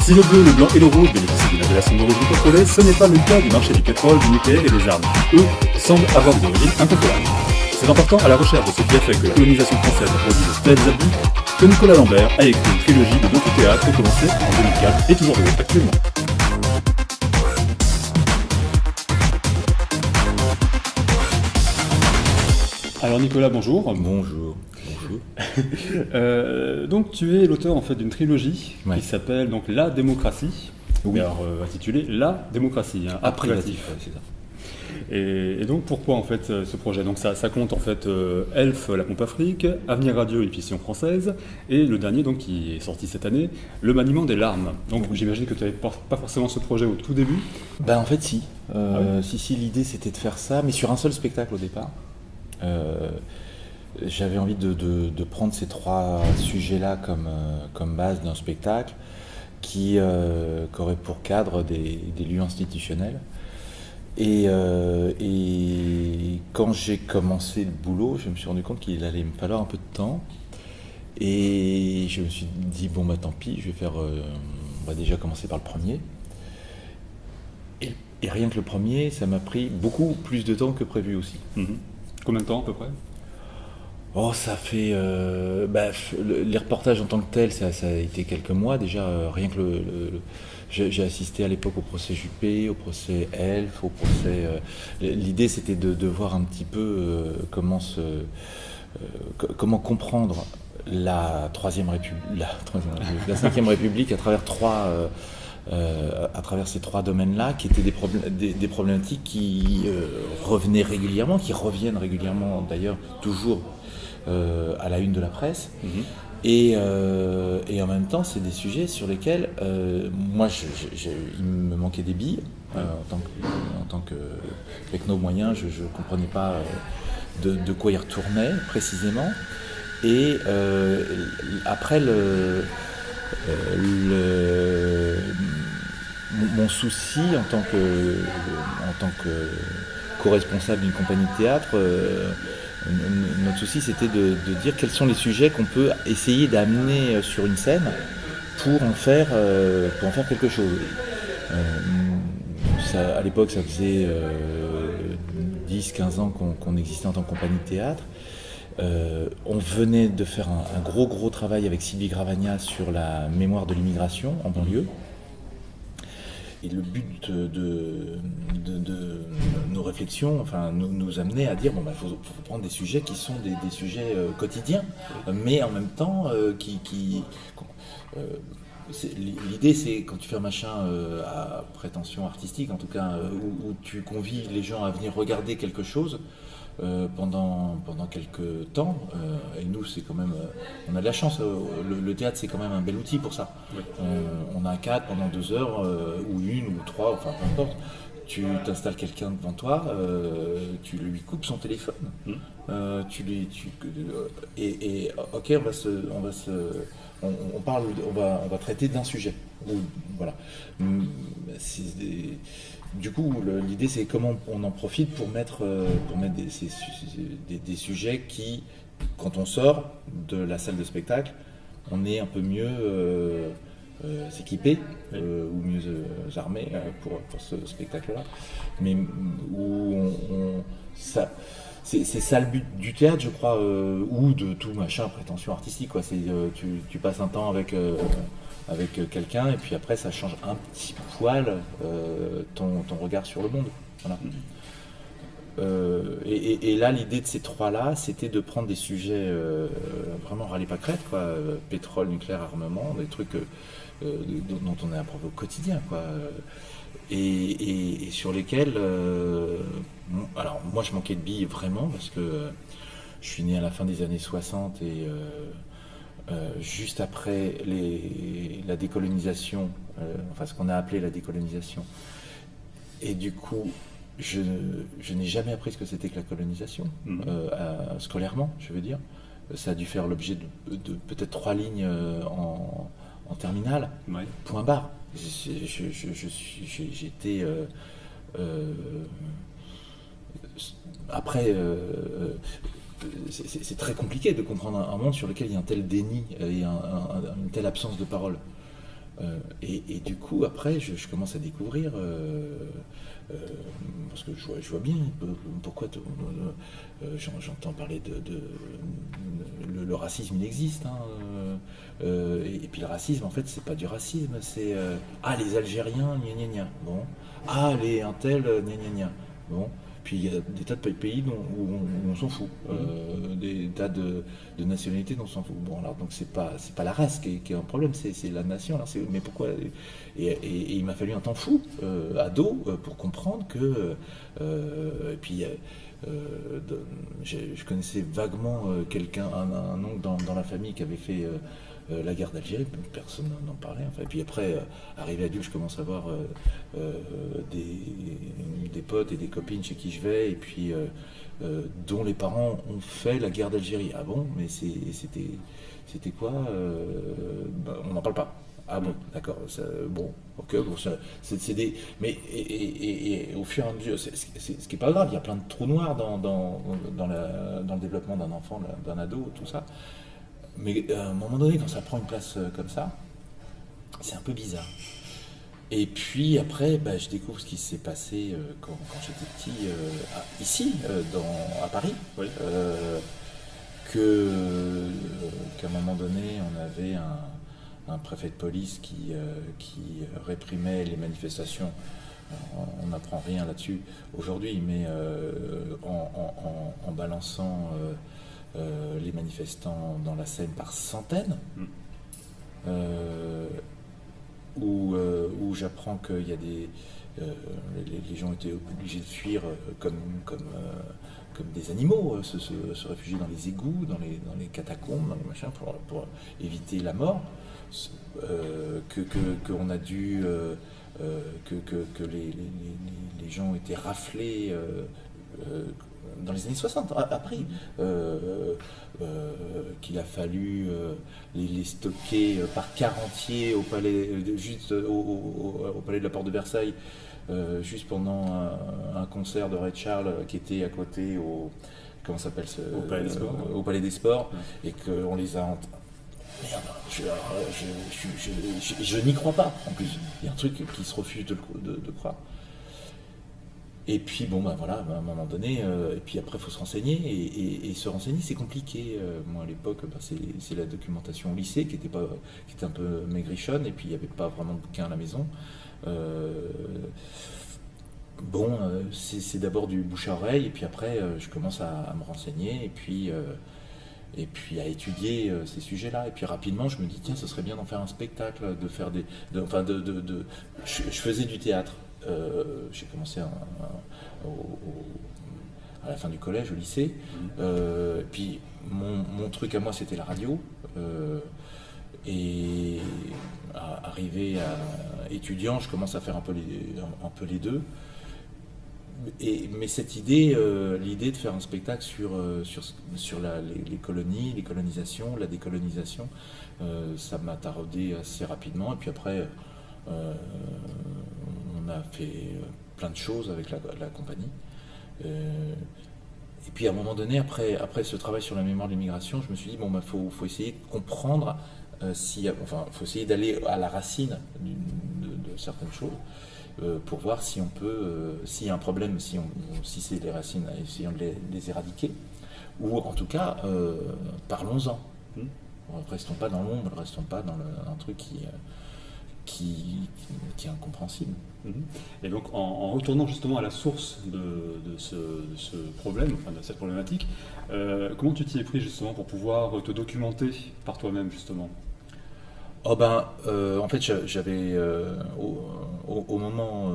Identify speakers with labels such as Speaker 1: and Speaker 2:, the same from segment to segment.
Speaker 1: Si le bleu, le blanc et le rouge bénéficient d'une appellation d'origine contrôlée, ce n'est pas le cas du marché du pétrole, du nucléaire et des armes. Eux semblent avoir des origines incontrôlables. C'est en partant à la recherche de ce qui a fait que la colonisation française a produit de tels abus que Nicolas Lambert a écrit une trilogie de docu-théâtre commencée en 2004 et toujours jouée actuellement. Alors Nicolas, bonjour.
Speaker 2: Bonjour.
Speaker 1: Donc tu es l'auteur en fait d'une trilogie
Speaker 2: Ouais.
Speaker 1: qui s'appelle donc La démocratie,
Speaker 2: Oui.
Speaker 1: alors intitulée La démocratie, hein, à privatif.
Speaker 2: Ouais, c'est ça.
Speaker 1: Et donc pourquoi en fait ce projet? Donc ça compte en fait Elf, la pompe Afrique, Avenir Radio, une fiction française, et le dernier donc qui est sorti cette année, Le maniement des larmes. Donc j'imagine que tu n'avais pas forcément ce projet au tout début.
Speaker 2: Ben en fait si.
Speaker 1: Ah
Speaker 2: Si, l'idée c'était de faire ça, mais sur un seul spectacle au départ. J'avais envie de prendre ces trois sujets-là comme base d'un spectacle qui aurait pour cadre des lieux institutionnels. Et quand j'ai commencé le boulot, je me suis rendu compte qu'il allait me falloir un peu de temps. Et je me suis dit, bon bah tant pis, je vais faire, on va déjà commencer par le premier. Et rien que le premier, ça m'a pris beaucoup plus de temps que prévu aussi.
Speaker 1: Combien de temps à peu près?
Speaker 2: Oh, ça fait... les reportages en tant que tels, ça a été quelques mois déjà. Rien que j'ai assisté à l'époque au procès Juppé, au procès Elf, au procès... l'idée, c'était de voir un petit peu comment comprendre la Troisième République, la Cinquième République à travers ces trois domaines-là, qui étaient des problématiques qui revenaient régulièrement, qui reviennent régulièrement d'ailleurs toujours à la une de la presse. Et en même temps, c'est des sujets sur lesquels moi, il me manquait des billes. En tant que techno moyen, je ne comprenais pas de quoi il retournait précisément. Et après, mon souci en tant que co-responsable d'une compagnie de théâtre, notre souci c'était de dire quels sont les sujets qu'on peut essayer d'amener sur une scène pour en faire quelque chose. À l'époque, ça faisait 10-15 ans qu'on existait en tant que compagnie de théâtre. On venait de faire un gros travail avec Sylvie Gravagna sur la mémoire de l'immigration en banlieue. Et le but de nos réflexions, nous amenait à dire faut prendre des sujets qui sont des sujets quotidiens, mais en même temps l'idée c'est quand tu fais un machin à prétention artistique, en tout cas où tu convies les gens à venir regarder quelque chose pendant quelques temps, et nous c'est quand même, on a de la chance, le théâtre c'est quand même un bel outil pour ça.
Speaker 1: Oui.
Speaker 2: On a un cadre pendant 2 heures, ou 1 ou 3, enfin peu importe, tu t'installes quelqu'un devant toi, tu lui coupes son téléphone, ok, on va traiter d'un sujet. Voilà. Du coup, l'idée c'est comment on en profite pour mettre des sujets qui, quand on sort de la salle de spectacle, on est un peu mieux s'équiper ou mieux armé pour ce spectacle-là. Mais c'est ça le but du théâtre, je crois, ou de tout machin prétention artistique, quoi. C'est tu passes un temps avec quelqu'un et puis après ça change un petit poil ton regard sur le monde. Voilà. Et là, l'idée de ces trois-là, c'était de prendre des sujets vraiment râler pas crête, quoi, pétrole, nucléaire, armement, des trucs dont on est approuvé au quotidien, quoi, et sur lesquels, alors moi je manquais de billes vraiment parce que je suis né à la fin des années 60 et juste après la décolonisation, ce qu'on a appelé la décolonisation, et du coup je n'ai jamais appris ce que c'était que la colonisation, scolairement, je veux dire. Ça a dû faire l'objet de peut-être 3 lignes en terminale,
Speaker 1: Ouais.
Speaker 2: point barre. J'étais après, c'est très compliqué de comprendre un monde sur lequel il y a un tel déni et une telle absence de parole. Et du coup, après, je commence à découvrir, parce que je vois bien pourquoi j'entends parler le racisme, il existe. Hein, et puis le racisme, en fait, c'est pas du racisme, c'est les Algériens, gna gna gna. Bon. Les un tel, gna gna gna. Bon. Puis il y a des tas de pays où on s'en fout, des tas de nationalités dont on s'en fout. Bon, alors donc c'est pas la race qui est un problème, c'est la nation. Alors mais pourquoi et il m'a fallu un temps fou, ado, pour comprendre que. Et puis je connaissais vaguement quelqu'un, un oncle dans la famille qui avait fait la guerre d'Algérie, personne n'en parlait. Enfin, et puis après, arrivé adulte, je commence à avoir des potes et des copines chez qui je vais, et puis dont les parents ont fait la guerre d'Algérie. Ah bon, mais c'était quoi on n'en parle pas. Ah bon, d'accord. Bon, ok, bon, c'est des. Mais et au fur et à mesure, ce qui est pas grave, il y a plein de trous noirs dans le développement d'un enfant, d'un ado, tout ça. Mais à un moment donné, quand ça prend une place comme ça, c'est un peu bizarre. Et puis après, je découvre ce qui s'est passé quand j'étais petit, ici, à Paris.
Speaker 1: Oui.
Speaker 2: Qu'à un moment donné, on avait un préfet de police qui réprimait les manifestations. Alors, on n'apprend rien là-dessus aujourd'hui, mais en balançant les manifestants dans la Seine par centaines, où j'apprends qu'il y a les gens étaient obligés de fuir comme des animaux, se réfugier dans les égouts, dans les catacombes, dans les machins, pour éviter la mort, qu'on a dû que les gens ont été raflés dans les années 60, à Paris, qu'il a fallu les stocker par quart entier au palais, juste au palais de la Porte de Versailles, juste pendant un concert de Ray Charles qui était à côté comment s'appelle au Palais des Sports, et qu'on les a merde, je n'y crois pas, en plus. Il y a un truc qui se refuse de croire. Et puis, voilà, à un moment donné, et puis après, il faut se renseigner, et se renseigner, c'est compliqué. Moi, à l'époque, c'est la documentation au lycée qui était un peu maigrichonne, et puis il n'y avait pas vraiment de bouquin à la maison. C'est d'abord du bouche à oreille, et puis après, je commence à me renseigner, et puis à étudier ces sujets-là. Et puis rapidement, je me dis, tiens, ce serait bien d'en faire un spectacle, de faire je faisais du théâtre. J'ai commencé à la fin du collège, au lycée. Puis mon truc à moi, c'était la radio. Et arrivé à étudiant, je commence à faire un peu les deux. Mais cette idée, l'idée de faire un spectacle sur les colonies, les colonisations, la décolonisation, ça m'a taraudé assez rapidement. Et puis après, on a fait plein de choses avec la compagnie. Et puis à un moment donné, après ce travail sur la mémoire de l'immigration, je me suis dit, faut essayer de comprendre, faut essayer d'aller à la racine de certaines choses. Pour voir si on peut, s'il y a un problème, si c'est les racines, essayons de les éradiquer, ou en tout cas, parlons-en. Restons pas dans l'ombre, restons pas dans un truc qui est incompréhensible.
Speaker 1: Et donc, en retournant justement à la source de ce problème, enfin de cette problématique, comment tu t'y es pris justement pour pouvoir te documenter par toi-même justement ?
Speaker 2: En fait, j'avais au moment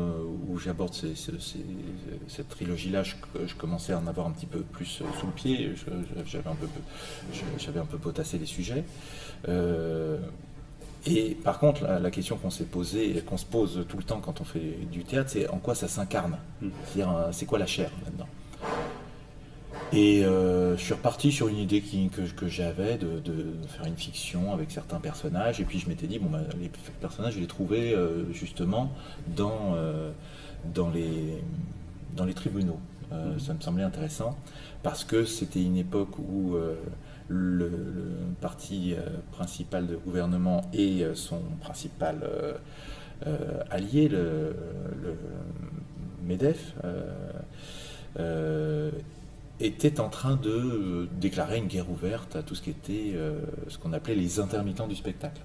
Speaker 2: où j'aborde cette trilogie-là, je commençais à en avoir un petit peu plus sous le pied. J'avais un peu potassé les sujets. Et par contre, la question qu'on s'est posée, qu'on se pose tout le temps quand on fait du théâtre, c'est en quoi ça s'incarne. C'est-à-dire, c'est quoi la chair là-dedans. Et je suis reparti sur une idée que j'avais de faire une fiction avec certains personnages. Et puis je m'étais dit, les personnages, je les trouvais justement dans les tribunaux. Ça me semblait intéressant parce que c'était une époque où le parti principal de gouvernement et son principal allié, le MEDEF, était en train de déclarer une guerre ouverte à tout ce qui était ce qu'on appelait les intermittents du spectacle.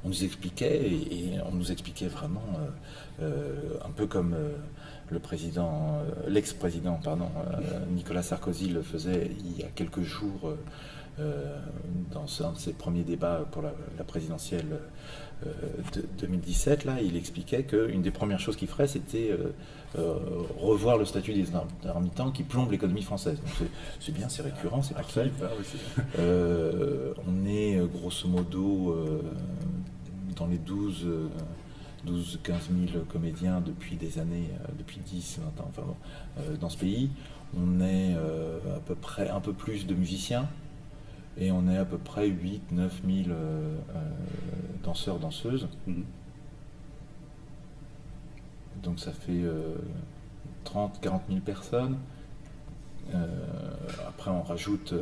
Speaker 2: On nous expliquait, et on nous expliquait vraiment un peu comme l'ex-président Nicolas Sarkozy le faisait il y a quelques jours dans un de ses premiers débats pour la présidentielle de 2017. Là, il expliquait qu'une des premières choses qu'il ferait, c'était revoir le statut des intermittents qui plombe l'économie française. Donc c'est bien, c'est récurrent, c'est parfait. On est grosso modo dans les 12-15 000 comédiens depuis des années, depuis 10-20 ans, enfin bon, dans ce pays. On est à peu près un peu plus de musiciens et on est à peu près 8-9 000 danseurs, danseuses. Donc ça fait 30-40 000 personnes. Après on rajoute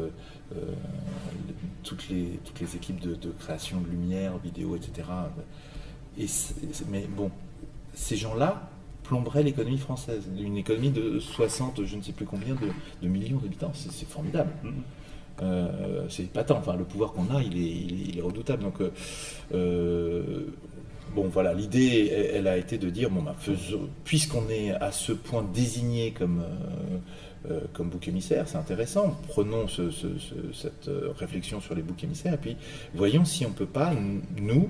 Speaker 2: toutes les équipes de création de lumière, vidéo, etc. Mais bon, ces gens-là plomberaient l'économie française, une économie de 60, je ne sais plus combien de millions d'habitants. C'est formidable. C'est épatant. Enfin, le pouvoir qu'on a, il est redoutable. Donc bon, voilà, l'idée, elle a été de dire, bon, bah, puisqu'on est à ce point désigné comme bouc émissaire, c'est intéressant, prenons cette réflexion sur les boucs émissaires, et puis voyons si on ne peut pas, nous,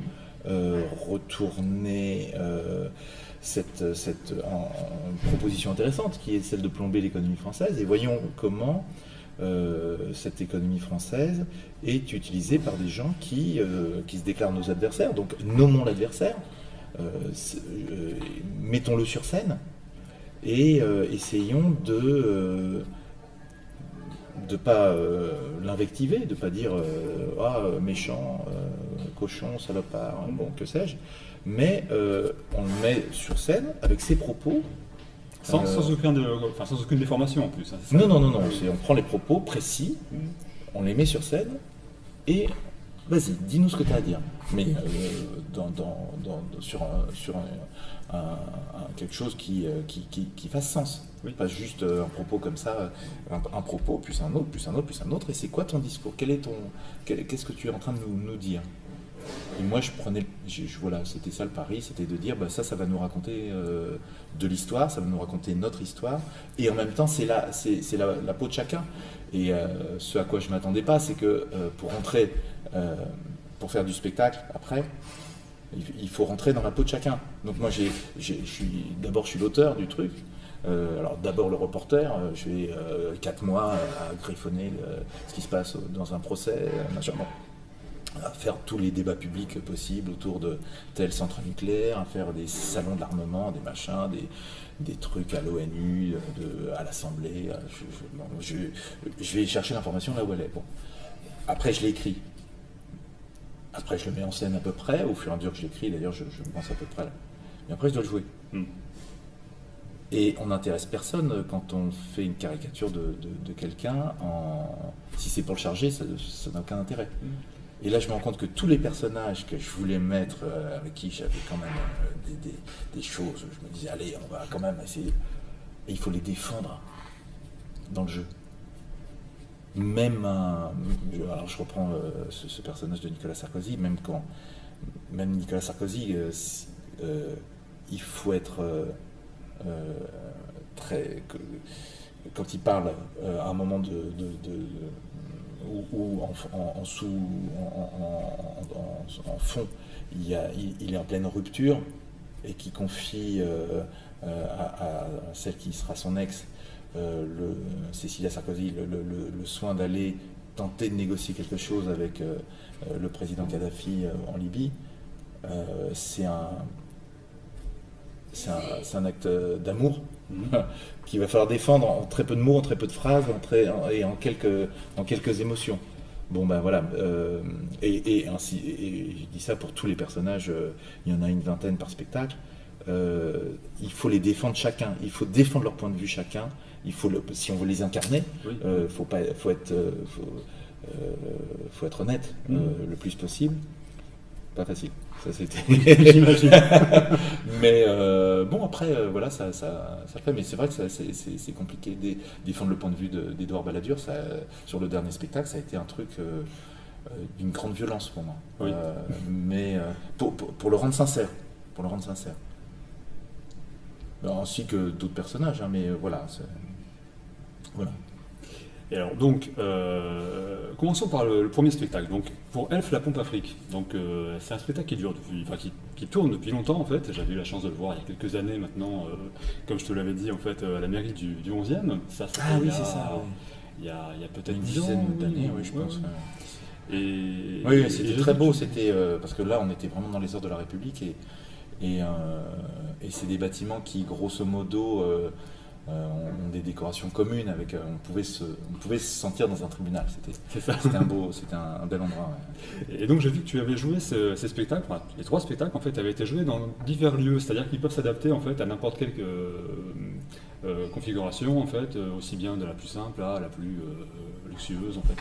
Speaker 2: retourner cette proposition intéressante, qui est celle de plomber l'économie française, et voyons comment cette économie française est utilisée par des gens qui se déclarent nos adversaires. Donc nommons l'adversaire, mettons-le sur scène et essayons de pas l'invectiver, de pas dire méchant, cochon, salopard, bon, que sais-je, mais on le met sur scène avec ses propos.
Speaker 1: Sans aucune déformation en plus. Hein,
Speaker 2: non, on prend les propos précis, on les met sur scène et vas-y, dis-nous ce que tu as à dire. Mais sur quelque chose qui fasse sens. Oui. Pas juste un propos comme ça, un propos, plus un autre, plus un autre, plus un autre. Et c'est quoi ton discours ? Qu'est-ce que tu es en train de nous dire ? Et moi, voilà, c'était ça le pari, c'était de dire, ça va nous raconter de l'histoire, ça va nous raconter notre histoire, et en même temps, c'est la peau de chacun. Et ce à quoi je ne m'attendais pas, c'est que pour rentrer, pour faire du spectacle après, il faut rentrer dans la peau de chacun. Donc moi, je suis l'auteur du truc. Alors d'abord le reporter, je vais 4 mois à griffonner ce qui se passe dans un procès, machin. À faire tous les débats publics possibles autour de tel centrale nucléaire, à faire des salons de l'armement, des machins, des trucs à l'ONU, à l'Assemblée. Je vais chercher l'information là où elle est. Bon. Après, je l'ai écrit. Après, je le mets en scène à peu près. Au fur et à mesure que je l'écris, d'ailleurs, je pense à peu près là. Mais après, je dois le jouer. Et on n'intéresse personne quand on fait une caricature de quelqu'un. Si c'est pour le charger, ça n'a aucun intérêt. Et là, je me rends compte que tous les personnages que je voulais mettre, avec qui j'avais quand même des choses, je me disais, allez, on va quand même essayer. Et il faut les défendre dans le jeu. Alors je reprends ce personnage de Nicolas Sarkozy, même Nicolas Sarkozy, il faut être quand il parle à un moment où en fond, il est en pleine rupture et qui confie à celle qui sera son ex, Cécilia Sarkozy, le soin d'aller tenter de négocier quelque chose avec le président Kadhafi en Libye. C'est un acte d'amour qu'il va falloir défendre en très peu de mots, en très peu de phrases et en quelques émotions. Bon ben voilà, et je dis ça pour tous les personnages, il y en a une vingtaine par spectacle. il faut les défendre chacun, il faut défendre leur point de vue chacun, si on veut les incarner,
Speaker 1: Oui.
Speaker 2: faut être honnête le plus possible. Pas facile, ça c'était.
Speaker 1: J'imagine.
Speaker 2: Mais bon, après, voilà, ça le fait. Mais c'est vrai que c'est compliqué. Défendre le point de vue d'Édouard Balladur, sur le dernier spectacle, ça a été un truc d'une grande violence pour moi.
Speaker 1: Oui.
Speaker 2: Mais pour le rendre sincère. Pour le rendre sincère. Ainsi que d'autres personnages, hein, mais voilà. Voilà.
Speaker 1: Et alors, donc, commençons par le premier spectacle. Donc, pour Elf, la pompe Afrique. Donc, c'est un spectacle qui dure qui tourne depuis longtemps, en fait. J'avais eu la chance de le voir il y a quelques années maintenant, comme je te l'avais dit, en fait, à la mairie du 11e. Ça, c'était
Speaker 2: Ah oui, c'est ça. Oui.
Speaker 1: Il y a peut-être
Speaker 2: Une
Speaker 1: 10 ans.
Speaker 2: dizaine d'années, oui, je pense.
Speaker 1: Ouais.
Speaker 2: Oui, c'était très beau. C'était parce que là, on était vraiment dans les heures de la République et c'est des bâtiments qui, grosso modo, ont des décorations communes. On pouvait se sentir dans un tribunal. C'était un bel endroit. Ouais.
Speaker 1: Et donc j'ai vu que tu avais joué ces spectacles, enfin, les 3 spectacles en fait avaient été joués dans divers lieux, c'est-à-dire qu'ils peuvent s'adapter en fait à n'importe quelle configuration en fait, aussi bien de la plus simple à la plus luxueuse en fait.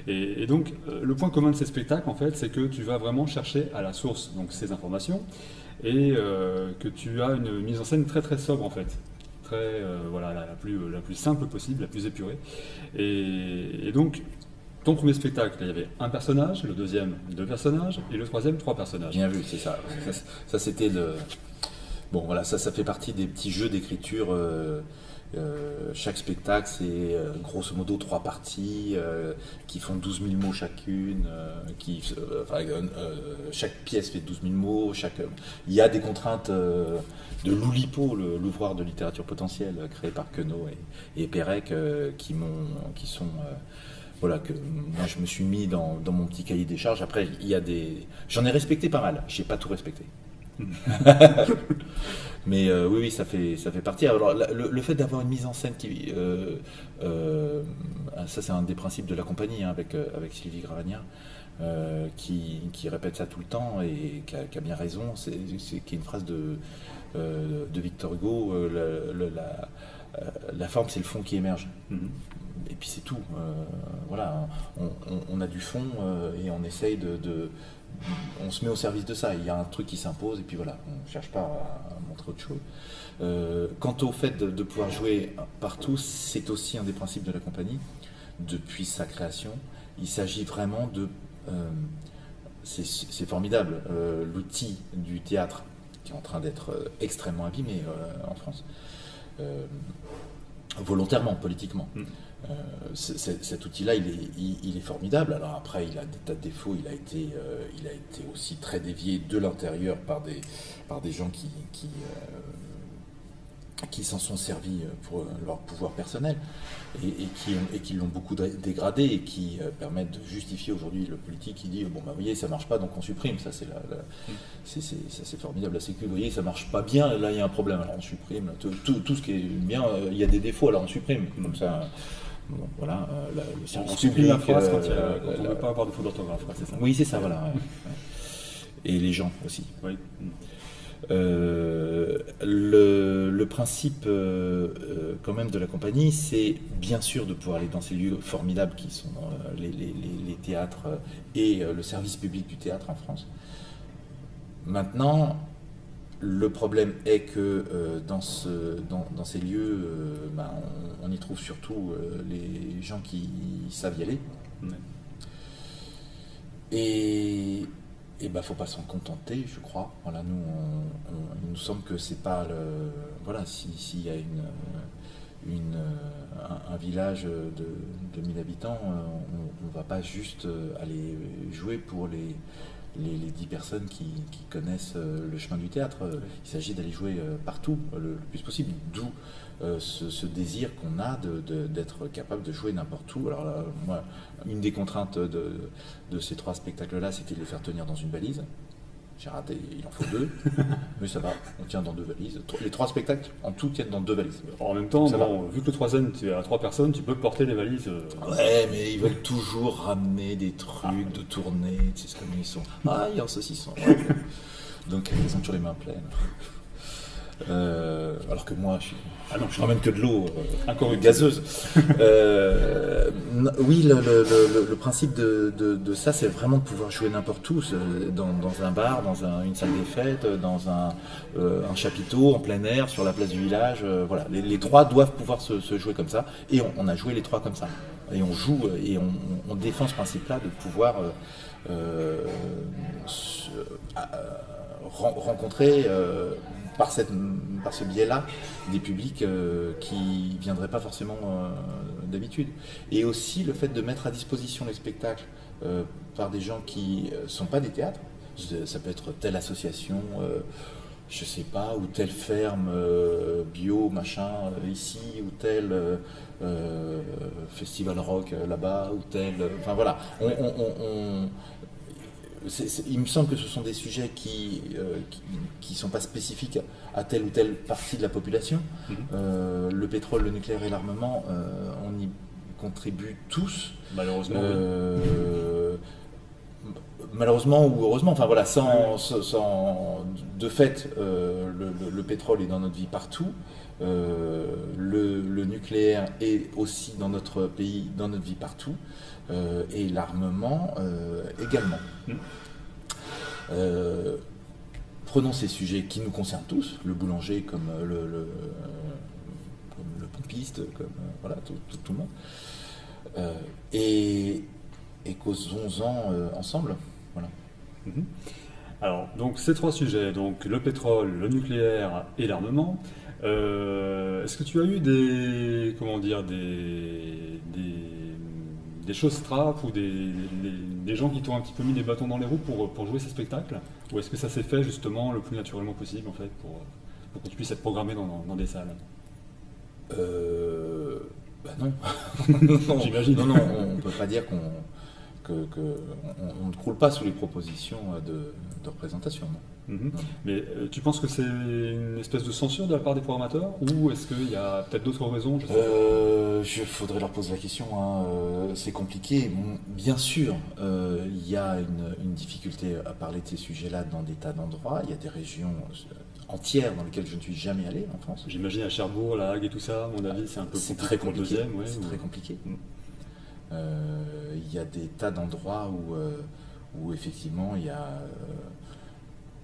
Speaker 1: Et donc le point commun de ces spectacles en fait, c'est que tu vas vraiment chercher à la source donc ces informations et que tu as une mise en scène très très sobre en fait. Voilà, la plus simple possible, la plus épurée. Et donc, ton premier spectacle, il y avait un personnage, le deuxième, 2 personnages, et le troisième, 3 personnages.
Speaker 2: Bien vu, c'est ça. Ça c'était le... Bon, voilà, ça fait partie des petits jeux d'écriture. Chaque spectacle, c'est grosso modo 3 parties qui font 12 000 mots chacune. Chaque pièce fait 12 000 mots. Il y a des contraintes de l'Oulipo, l'ouvroir de littérature potentielle créé par Queneau et Pérec, voilà, que moi je me suis mis dans mon petit cahier des charges. Après, j'en ai respecté pas mal. J'ai pas tout respecté. Mais oui, ça fait partie. Alors, le fait d'avoir une mise en scène ça c'est un des principes de la compagnie, hein, avec Sylvie Gravagnard, qui répète ça tout le temps et qui a bien raison. C'est une phrase de Victor Hugo. La forme, c'est le fond qui émerge. Et puis c'est tout. Voilà, on a du fond et on essaye on se met au service de ça. Il y a un truc qui s'impose et puis voilà, on ne cherche pas à montrer autre chose. Quant au fait de pouvoir jouer partout, c'est aussi un des principes de la compagnie depuis sa création. Il s'agit vraiment c'est formidable, l'outil du théâtre qui est en train d'être extrêmement abîmé en France, volontairement, politiquement. Cet outil-là, il est formidable. Alors après, il a des tas de défauts. Il a été aussi très dévié de l'intérieur par des gens qui s'en sont servis pour leur pouvoir personnel et qui l'ont beaucoup dégradé et qui permettent de justifier aujourd'hui le politique qui dit bon bah vous voyez ça marche pas donc on supprime. Ça c'est formidable. La sécu, vous voyez ça marche pas bien, là il y a un problème alors on supprime. Tout ce qui est bien, il y a des défauts alors on supprime. Comme ça. Bon, voilà, le service
Speaker 1: on supprime la phrase quand on ne veut
Speaker 2: la...
Speaker 1: pas avoir de faute d'orthographe, c'est ça.
Speaker 2: Oui, c'est ça, voilà. Ouais. Et les gens aussi.
Speaker 1: Oui.
Speaker 2: Le principe quand même de la compagnie, c'est bien sûr de pouvoir aller dans ces lieux formidables qui sont les théâtres et le service public du théâtre en France. Maintenant, le problème est que dans ces lieux, on y trouve surtout les gens qui savent y aller.
Speaker 1: Ouais.
Speaker 2: Et faut pas s'en contenter, je crois. Voilà, il nous semble que c'est pas le... Voilà, s'il y a un village de 1000 habitants, on va pas juste aller jouer pour les 10 personnes qui connaissent le chemin du théâtre. Il s'agit d'aller jouer partout, le plus possible. D'où ce désir qu'on a d'être capable de jouer n'importe où. Alors là, moi, une des contraintes de ces 3 spectacles-là, c'était de les faire tenir dans une valise. J'ai raté, il en faut 2, mais ça va, on tient dans 2 valises. Les 3 spectacles, en tout, tiennent dans 2 valises.
Speaker 1: En même temps, vu que le troisième, tu es à 3 personnes, tu peux porter les valises.
Speaker 2: Ouais, mais ils veulent toujours ramener des trucs de tournée, tu sais comme ils sont. Ah, il y a un saucisson. Ouais. Donc, ils ont toujours les mains pleines. Alors que moi, je
Speaker 1: non,
Speaker 2: ramène que de l'eau
Speaker 1: Incorruptible.
Speaker 2: gazeuse. Oui, le principe de ça, c'est vraiment de pouvoir jouer n'importe où, dans un bar, dans une salle des fêtes, dans un chapiteau, en plein air, sur la place du village. Voilà, les trois doivent pouvoir se jouer comme ça, et on a joué les trois comme ça. Et on joue, et on défend ce principe-là de pouvoir rencontrer par ce biais-là des publics qui ne viendraient pas forcément d'habitude. Et aussi le fait de mettre à disposition les spectacles par des gens qui ne sont pas des théâtres. Ça peut être telle association, je sais pas, ou telle ferme bio, machin, ici, ou tel festival rock là-bas, ou tel... Enfin voilà, il me semble que ce sont des sujets qui sont pas spécifiques à telle ou telle partie de la population. Le pétrole, le nucléaire et l'armement, on y contribue tous.
Speaker 1: Malheureusement.
Speaker 2: Malheureusement ou heureusement, enfin voilà, de fait, le pétrole est dans notre vie partout. Le nucléaire est aussi dans notre pays, dans notre vie partout, et l'armement également. Prenons ces sujets qui nous concernent tous, le boulanger comme le pompiste, comme voilà, tout le monde, et causons-en ensemble. Voilà.
Speaker 1: Alors, donc ces trois sujets, donc le pétrole, le nucléaire et l'armement, est-ce que tu as eu des choses strappes ou des gens qui t'ont un petit peu mis des bâtons dans les roues pour jouer ces spectacles? Ou est-ce que ça s'est fait justement le plus naturellement possible en fait pour que tu puisses être programmé dans des salles?
Speaker 2: Non. Non,
Speaker 1: j'imagine.
Speaker 2: Non, on ne peut pas dire qu'on ne croule pas sous les propositions de représentation. Non.
Speaker 1: Non. Mais tu penses que c'est une espèce de censure de la part des programmateurs ou est-ce qu'il y a peut-être d'autres raisons?
Speaker 2: Il faudrait leur poser la question. C'est compliqué. Bien sûr, il y a une difficulté à parler de ces sujets-là dans des tas d'endroits. Il y a des régions entières dans lesquelles je ne suis jamais allé en France.
Speaker 1: J'imagine à Cherbourg, La Hague et tout ça, à mon avis, c'est un peu
Speaker 2: très compliqué.
Speaker 1: C'est
Speaker 2: très compliqué. Il y a des tas d'endroits où effectivement il y a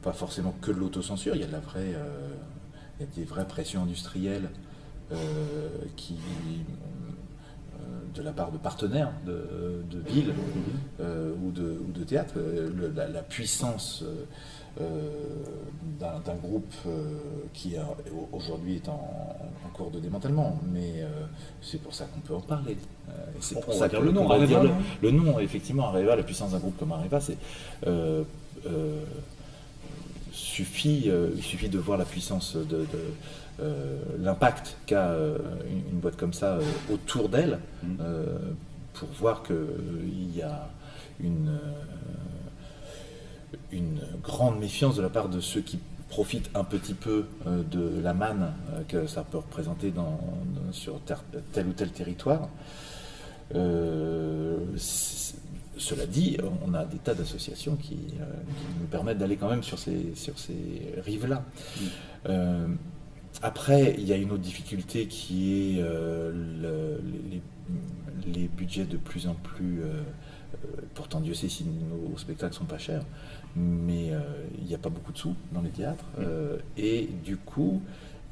Speaker 2: pas forcément que de l'autocensure, il y a des vraies pressions industrielles de la part de partenaires de villes ou de théâtres. La puissance d'un groupe qui aujourd'hui est en cours de démantèlement, mais c'est pour ça qu'on peut en parler. Et c'est pour ça
Speaker 1: que le nom, Areva,
Speaker 2: le nom, effectivement, Areva, la puissance d'un groupe comme Areva, il suffit de voir la puissance l'impact qu'a une boîte comme ça autour d'elle pour voir qu'il y a une grande méfiance de la part de ceux qui profitent un petit peu de la manne que ça peut représenter sur tel ou tel territoire. Cela dit, on a des tas d'associations qui nous permettent d'aller quand même sur ces rives-là. Après, il y a une autre difficulté qui est les budgets de plus en plus... pourtant, Dieu sait si nos spectacles sont pas chers, mais il n'y a pas beaucoup de sous dans les théâtres. Et du coup,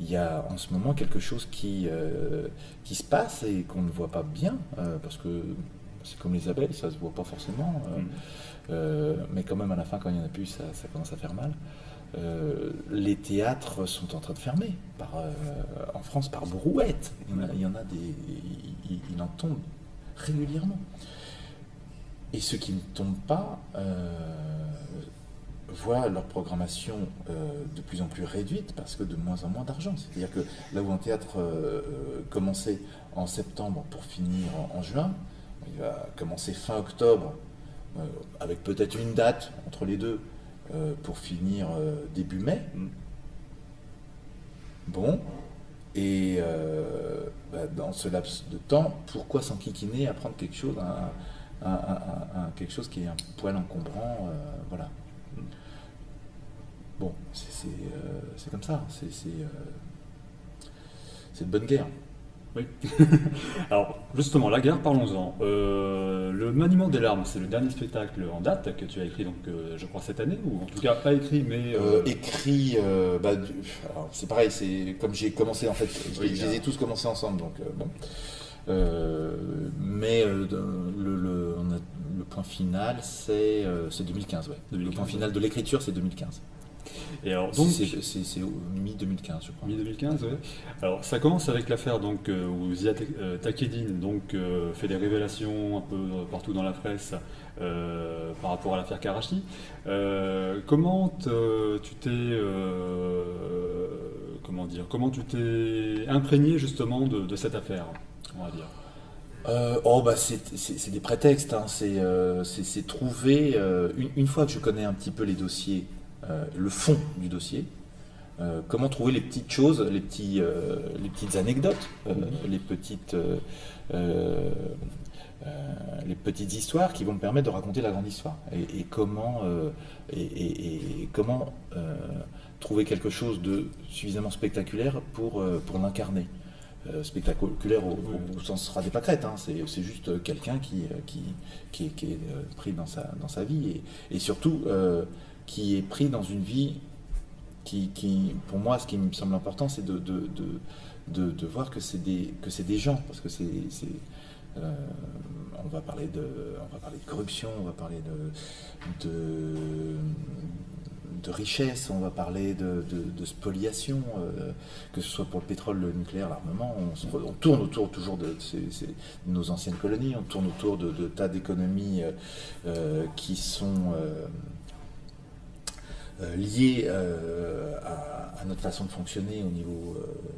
Speaker 2: il y a en ce moment quelque chose qui se passe et qu'on ne voit pas bien, parce que c'est comme les abeilles, ça se voit pas forcément. Mais quand même, à la fin, quand il n'y en a plus, ça commence à faire mal. Les théâtres sont en train de fermer, en France, par brouette. Il en tombe régulièrement. Et ceux qui ne tombent pas voient leur programmation de plus en plus réduite parce que de moins en moins d'argent. C'est-à-dire que là où un théâtre commençait en septembre pour finir en juin, il va commencer fin octobre avec peut-être une date entre les deux pour finir début mai. Bon, et dans ce laps de temps, pourquoi s'enquiquiner à prendre quelque chose, quelque chose qui est un poil encombrant, voilà. Bon, c'est comme ça, c'est de bonne guerre.
Speaker 1: Oui. Alors, justement, la guerre, parlons-en. Le Maniement des larmes, c'est le dernier spectacle en date que tu as écrit, donc, je crois, cette année, ou en tout cas pas écrit, mais...
Speaker 2: Écrit, alors, c'est pareil, c'est comme j'ai commencé, en fait,
Speaker 1: Oui,
Speaker 2: je les ai tous commencés ensemble, donc bon. Mais le point final, c'est 2015, ouais.
Speaker 1: 2015,
Speaker 2: le point final de l'écriture, c'est 2015.
Speaker 1: Et alors, donc...
Speaker 2: C'est mi-2015, je crois.
Speaker 1: Mi-2015, oui. Alors, ça commence avec l'affaire donc, où Zia Takedine donc, fait des révélations un peu partout dans la presse par rapport à l'affaire Karachi. Comment tu t'es imprégné justement de cette affaire, on va dire?
Speaker 2: C'est des prétextes, hein. C'est trouver, une fois que je connais un petit peu les dossiers, le fond du dossier, comment trouver les petites choses, les petites anecdotes, les petites histoires qui vont me permettre de raconter la grande histoire. Et comment trouver quelque chose de suffisamment spectaculaire pour l'incarner. Spectaculaire au sens ras des pâquerettes, hein. C'est juste quelqu'un qui est pris dans sa vie et surtout qui est pris dans une vie qui pour moi, ce qui me semble important, c'est de voir que c'est des gens, parce que on va parler de corruption, on va parler de richesse, on va parler de spoliation, que ce soit pour le pétrole, le nucléaire, l'armement, on tourne autour toujours de nos anciennes colonies, on tourne autour de tas d'économies qui sont liées à notre façon de fonctionner au niveau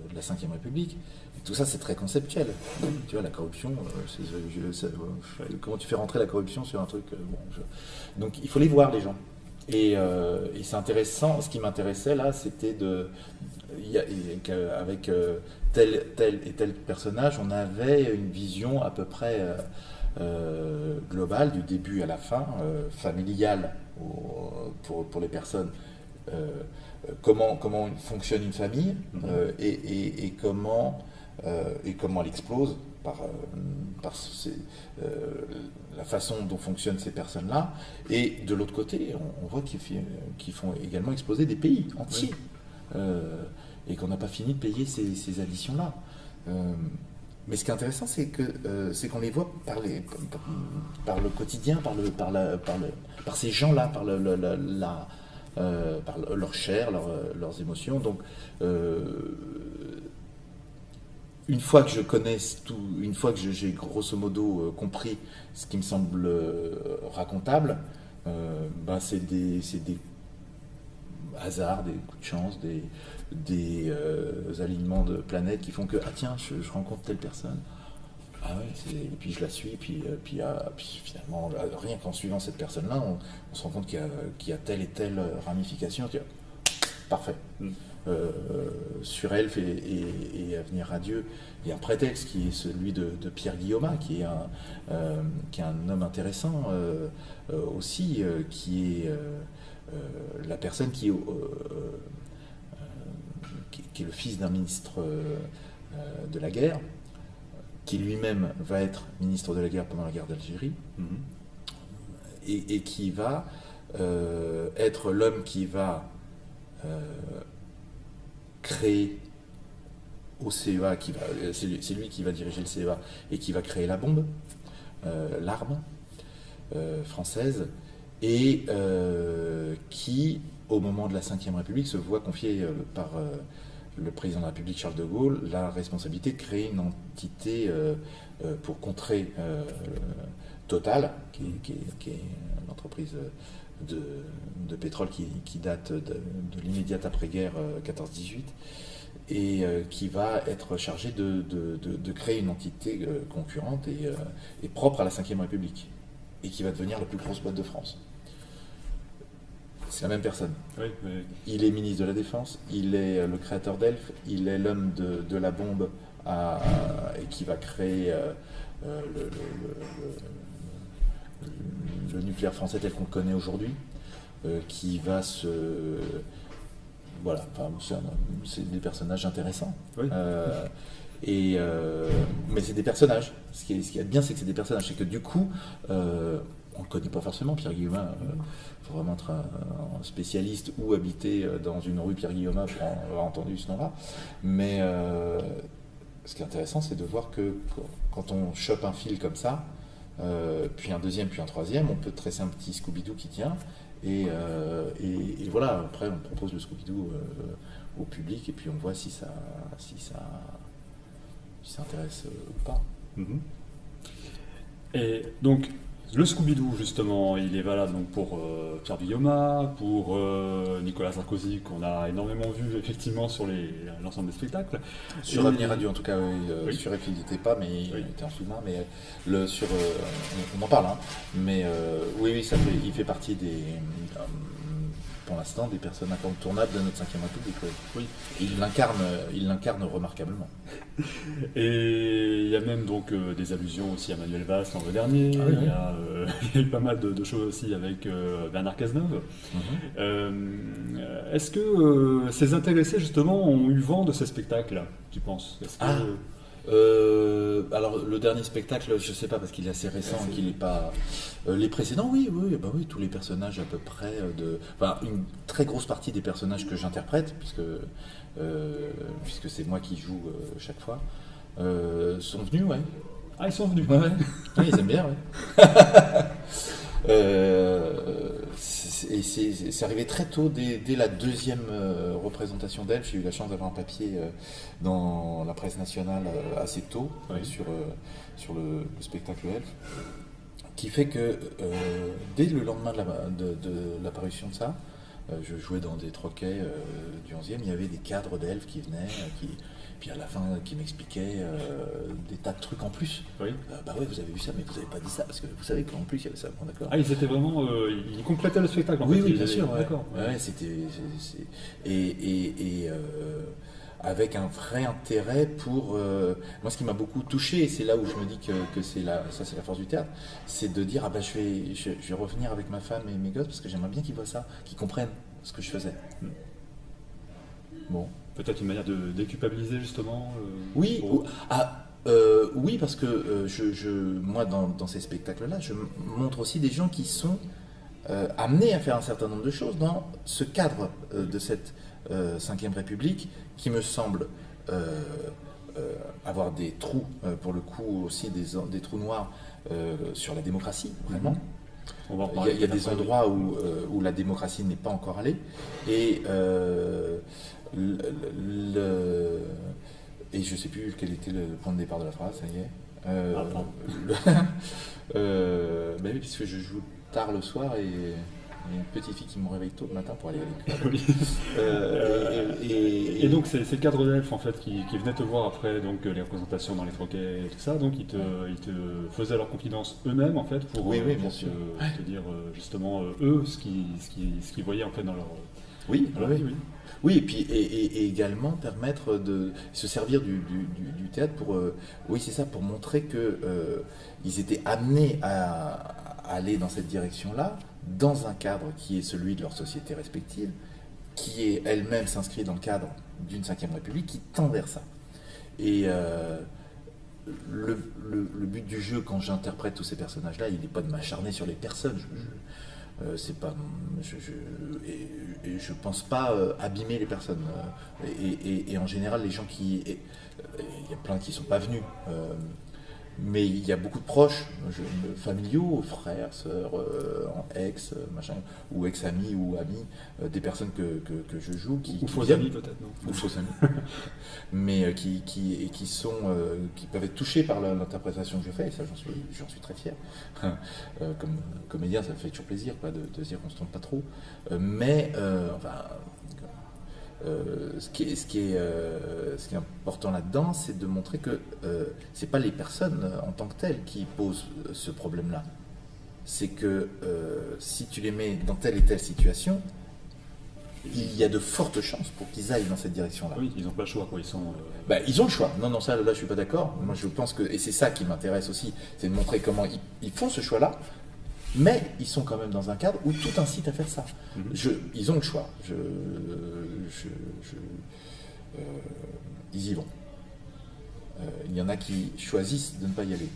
Speaker 2: de la Ve République. Et tout ça, c'est très conceptuel. Tu vois, la corruption, comment tu fais rentrer la corruption sur un truc Donc il faut les voir, les gens. Et c'est intéressant, ce qui m'intéressait là, c'était avec tel et tel personnage, on avait une vision à peu près globale, du début à la fin, familiale pour les personnes. Comment fonctionne une famille et comment elle explose par la façon dont fonctionnent ces personnes-là. Et de l'autre côté, on voit qu'ils font également exploser des pays entiers. Oui. Et qu'on n'a pas fini de payer ces additions-là. Mais ce qui est intéressant, c'est qu'on les voit par le quotidien, par ces gens-là, par leur chair, leurs émotions. Donc, une fois que je connais tout, une fois que j'ai grosso modo compris ce qui me semble racontable, c'est des hasards, des coups de chance, des alignements de planètes qui font que tiens, je rencontre telle personne. Ah ouais, et puis je la suis, et puis finalement, rien qu'en suivant cette personne-là, on se rend compte qu'il y a telle et telle ramification. Parfait. Sur Elf et Avenir Radieux, il y a un prétexte qui est celui de Pierre Guillaume, qui est un homme intéressant aussi, qui est la personne qui est le fils d'un ministre de la guerre, qui lui-même va être ministre de la guerre pendant la guerre d'Algérie, et qui va être l'homme qui va créer au CEA, c'est lui qui va diriger le CEA et qui va créer la bombe, l'arme française, et qui, au moment de la Ve République, se voit confier par le président de la République, Charles de Gaulle, la responsabilité de créer une entité pour contrer Total, qui est l'entreprise de pétrole qui date de l'immédiate après-guerre 14-18, et qui va être chargé de créer une entité concurrente et propre à la Ve République, et qui va devenir la plus grosse boîte de France. C'est la même personne.
Speaker 1: Oui, oui.
Speaker 2: Il est ministre de la Défense, il est le créateur d'Elf, il est l'homme de la bombe et qui va créer le nucléaire français tel qu'on le connaît aujourd'hui, qui va voilà, enfin, c'est des personnages intéressants.
Speaker 1: Oui.
Speaker 2: Mais c'est des personnages. Ce qui est bien, c'est que c'est des personnages. C'est que du coup, on ne le connaît pas forcément, Pierre Guillaumin. Il faut vraiment être un spécialiste ou habiter dans une rue Pierre Guillaumin pour avoir entendu ce nom-là. Mais ce qui est intéressant, c'est de voir que quand on chope un fil comme ça, puis un deuxième, puis un troisième, on peut tresser un petit Scooby-Doo qui tient. Et voilà, après on propose le Scooby-Doo au public et puis on voit si ça intéresse ou pas.
Speaker 1: Mhm. Et donc, le Scooby-Doo, justement, il est valable donc, pour Pierre Guillaume, pour Nicolas Sarkozy, qu'on a énormément vu effectivement sur l'ensemble des spectacles.
Speaker 2: Sur Avenir Radio, en tout cas,
Speaker 1: oui.
Speaker 2: Sur F, il n'y était pas, mais il
Speaker 1: Oui.
Speaker 2: était en sous-main. Mais on en parle, hein. Mais oui, il fait partie pour l'instant, des personnes incontournables de notre 5e République. Oui.
Speaker 1: Oui.
Speaker 2: Il l'incarne remarquablement.
Speaker 1: Et il y a même donc des allusions aussi à Manuel Valls l'an dernier.
Speaker 2: Ah oui,
Speaker 1: il, y a, il y a eu pas mal de choses aussi avec Bernard Cazeneuve. Est-ce que ces intéressés justement ont eu vent de ces spectacles, tu penses?
Speaker 2: Alors le dernier spectacle, je sais pas parce qu'il est assez récent et qu'il n'est pas. Les précédents, oui, tous les personnages à peu près une très grosse partie des personnages que j'interprète, puisque c'est moi qui joue chaque fois, sont venus, ouais.
Speaker 1: Ah, ils sont venus.
Speaker 2: Ouais. Ouais, ils aiment bien, ouais. Et c'est arrivé très tôt, dès la deuxième représentation d'Elf. J'ai eu la chance d'avoir un papier dans la presse nationale assez tôt,
Speaker 1: oui.
Speaker 2: sur le spectacle Elf, qui fait que dès le lendemain de l'apparition de ça, je jouais dans des troquets du 11e, il y avait des cadres d'Elf qui venaient, puis à la fin qui m'expliquaient des tas de trucs en plus. Oui. Bah ouais, vous avez vu ça, mais vous n'avez pas dit ça, parce que vous savez qu'en plus il y avait ça. Bon, d'accord.
Speaker 1: Ah, ils étaient vraiment. Ils complétaient le spectacle en
Speaker 2: oui,
Speaker 1: fait.
Speaker 2: Oui, bien sûr. Ouais.
Speaker 1: D'accord.
Speaker 2: Ouais, avec un vrai intérêt pour. Moi, ce qui m'a beaucoup touché, et c'est là où je me dis que c'est la force du théâtre, c'est de dire je vais revenir avec ma femme et mes gosses parce que j'aimerais bien qu'ils voient ça, qu'ils comprennent ce que je faisais. Bon.
Speaker 1: Peut-être une manière de déculpabiliser justement.
Speaker 2: Oui. Oui, parce que moi, dans ces spectacles-là, je montre aussi des gens qui sont amenés à faire un certain nombre de choses dans ce cadre de cette 5e République qui me semble avoir des trous, pour le coup aussi des trous noirs sur la démocratie, vraiment. Il y a des endroits où la démocratie n'est pas encore allée. Et et je ne sais plus quel était le point de départ de la phrase, ça y est. Ben oui, puisque je joue tard le soir et il y a une petite fille qui me réveille tôt le matin pour aller à l'école.
Speaker 1: Et donc c'est le cadre d'Elf en fait qui venait te voir après donc les représentations dans les troquets et tout ça, donc ils te faisaient leur confidence eux-mêmes en fait pour
Speaker 2: bien sûr.
Speaker 1: te dire justement eux ce qu'ils voyaient en fait dans leur.
Speaker 2: Oui. Oui, et puis et également permettre de se servir du théâtre pour c'est ça, pour montrer que ils étaient amenés à aller dans cette direction-là, dans un cadre qui est celui de leur société respective, qui est elle-même s'inscrit dans le cadre d'une 5e République qui tend vers ça. Et le but du jeu, quand j'interprète tous ces personnages-là, il n'est pas de m'acharner sur les personnes. C'est pas, je pense pas abîmer les personnes. Et en général, les gens il y a plein qui sont pas venus. Mais il y a beaucoup de proches, familiaux, frères, sœurs, ex, machin, ou ex-amis ou amis, des personnes que je joue
Speaker 1: ou faux amis peut-être, non ?
Speaker 2: Ou faux amis. Mais qui peuvent être touchés par l'interprétation que je fais, et ça j'en suis très fier. Comme comédien, ça me fait toujours plaisir de se dire qu'on se trompe pas trop. Ce qui est important là-dedans, c'est de montrer que c'est pas les personnes en tant que telles qui posent ce problème-là. C'est que si tu les mets dans telle et telle situation, il y a de fortes chances pour qu'ils aillent dans cette direction-là.
Speaker 1: Oui, ils n'ont pas le choix, quoi.
Speaker 2: Ils ont le choix. Non, ça, là, je suis pas d'accord. Moi, je pense que, et c'est ça qui m'intéresse aussi, c'est de montrer comment ils font ce choix-là, Mais ils sont quand même dans un cadre où tout incite à faire ça. Ils ont le choix. Ils y vont. Il y en a qui choisissent de ne pas y aller.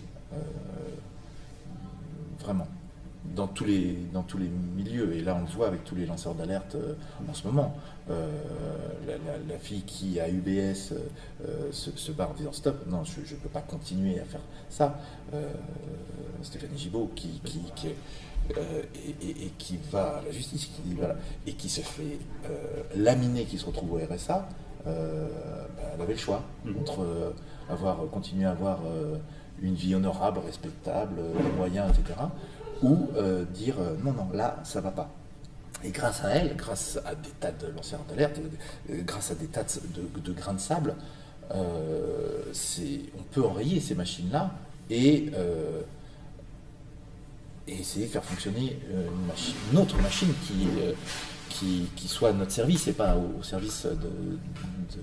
Speaker 2: Vraiment. Dans tous les milieux. Et là, on le voit avec tous les lanceurs d'alerte en ce moment. La fille qui, à UBS, se barre en disant stop, non, je ne peux pas continuer à faire ça. Stéphanie Gibault, qui va à la justice, qui dit, voilà, et qui se fait laminer, qui se retrouve au RSA, elle avait le choix entre continuer à avoir une vie honorable, respectable, des moyens, etc., ou dire non, là, ça va pas. Et grâce à elle, grâce à des tas de lanceurs d'alerte, grâce à des tas de grains de sable, on peut enrayer ces machines-là et essayer de faire fonctionner une autre machine qui soit à notre service et pas au service de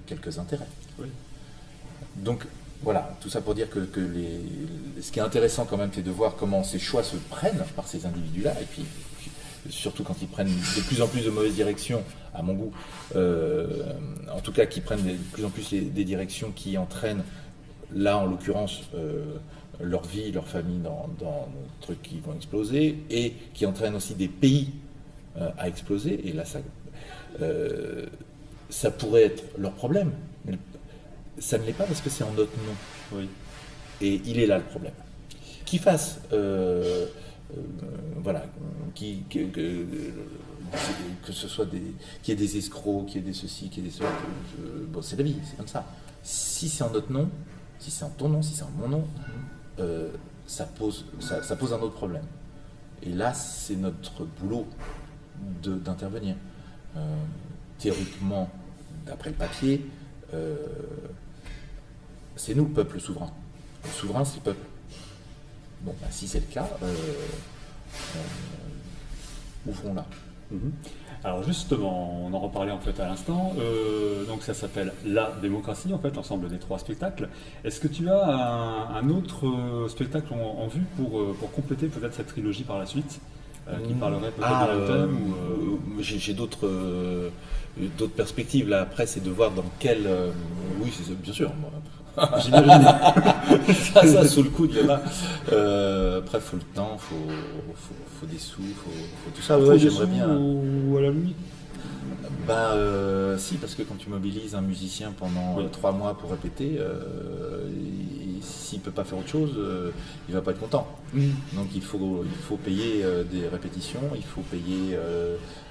Speaker 2: quelques intérêts.
Speaker 1: Oui.
Speaker 2: Donc voilà, tout ça pour dire que ce qui est intéressant quand même, c'est de voir comment ces choix se prennent par ces individus-là, et puis surtout quand ils prennent de plus en plus de mauvaises directions, à mon goût, en tout cas qui prennent de plus en plus des directions qui entraînent, là en l'occurrence, leur vie, leur famille dans des trucs qui vont exploser, et qui entraînent aussi des pays à exploser, et là ça pourrait être leur problème, mais ça ne l'est pas parce que c'est en notre nom.
Speaker 1: Oui.
Speaker 2: Et il est là le problème. Qu'ils fassent, voilà, que ce soit qu'il y ait des escrocs, qu'il y ait des ceci, qu'il y ait des cela, bon, c'est la vie, c'est comme ça. Si c'est en notre nom, si c'est en ton nom, si c'est en mon nom, ça pose un autre problème. Et là, c'est notre boulot d'intervenir. Théoriquement, d'après le papier, c'est nous le peuple souverain. Le souverain, c'est le peuple. Bon, si c'est le cas, ouvrons-la.
Speaker 1: Alors justement, on en reparlait en fait à l'instant, donc ça s'appelle La démocratie, en fait, l'ensemble des 3 spectacles. Est-ce que tu as un autre spectacle en vue pour compléter peut-être cette trilogie par la suite, qui parlerait peut-être de thème
Speaker 2: J'ai d'autres perspectives là. Après, c'est de voir dans quel. Oui, bien sûr.
Speaker 1: J'imagine.
Speaker 2: ça, sous le coude, il y en a. Après, il faut le temps, faut des sous, faut tout ça. Ouais, j'aimerais bien.
Speaker 1: Ou à la limite.
Speaker 2: Si, parce que quand tu mobilises un musicien pendant 3 mois pour répéter, s'il ne peut pas faire autre chose, il ne va pas être content. Donc il faut payer des répétitions, il faut payer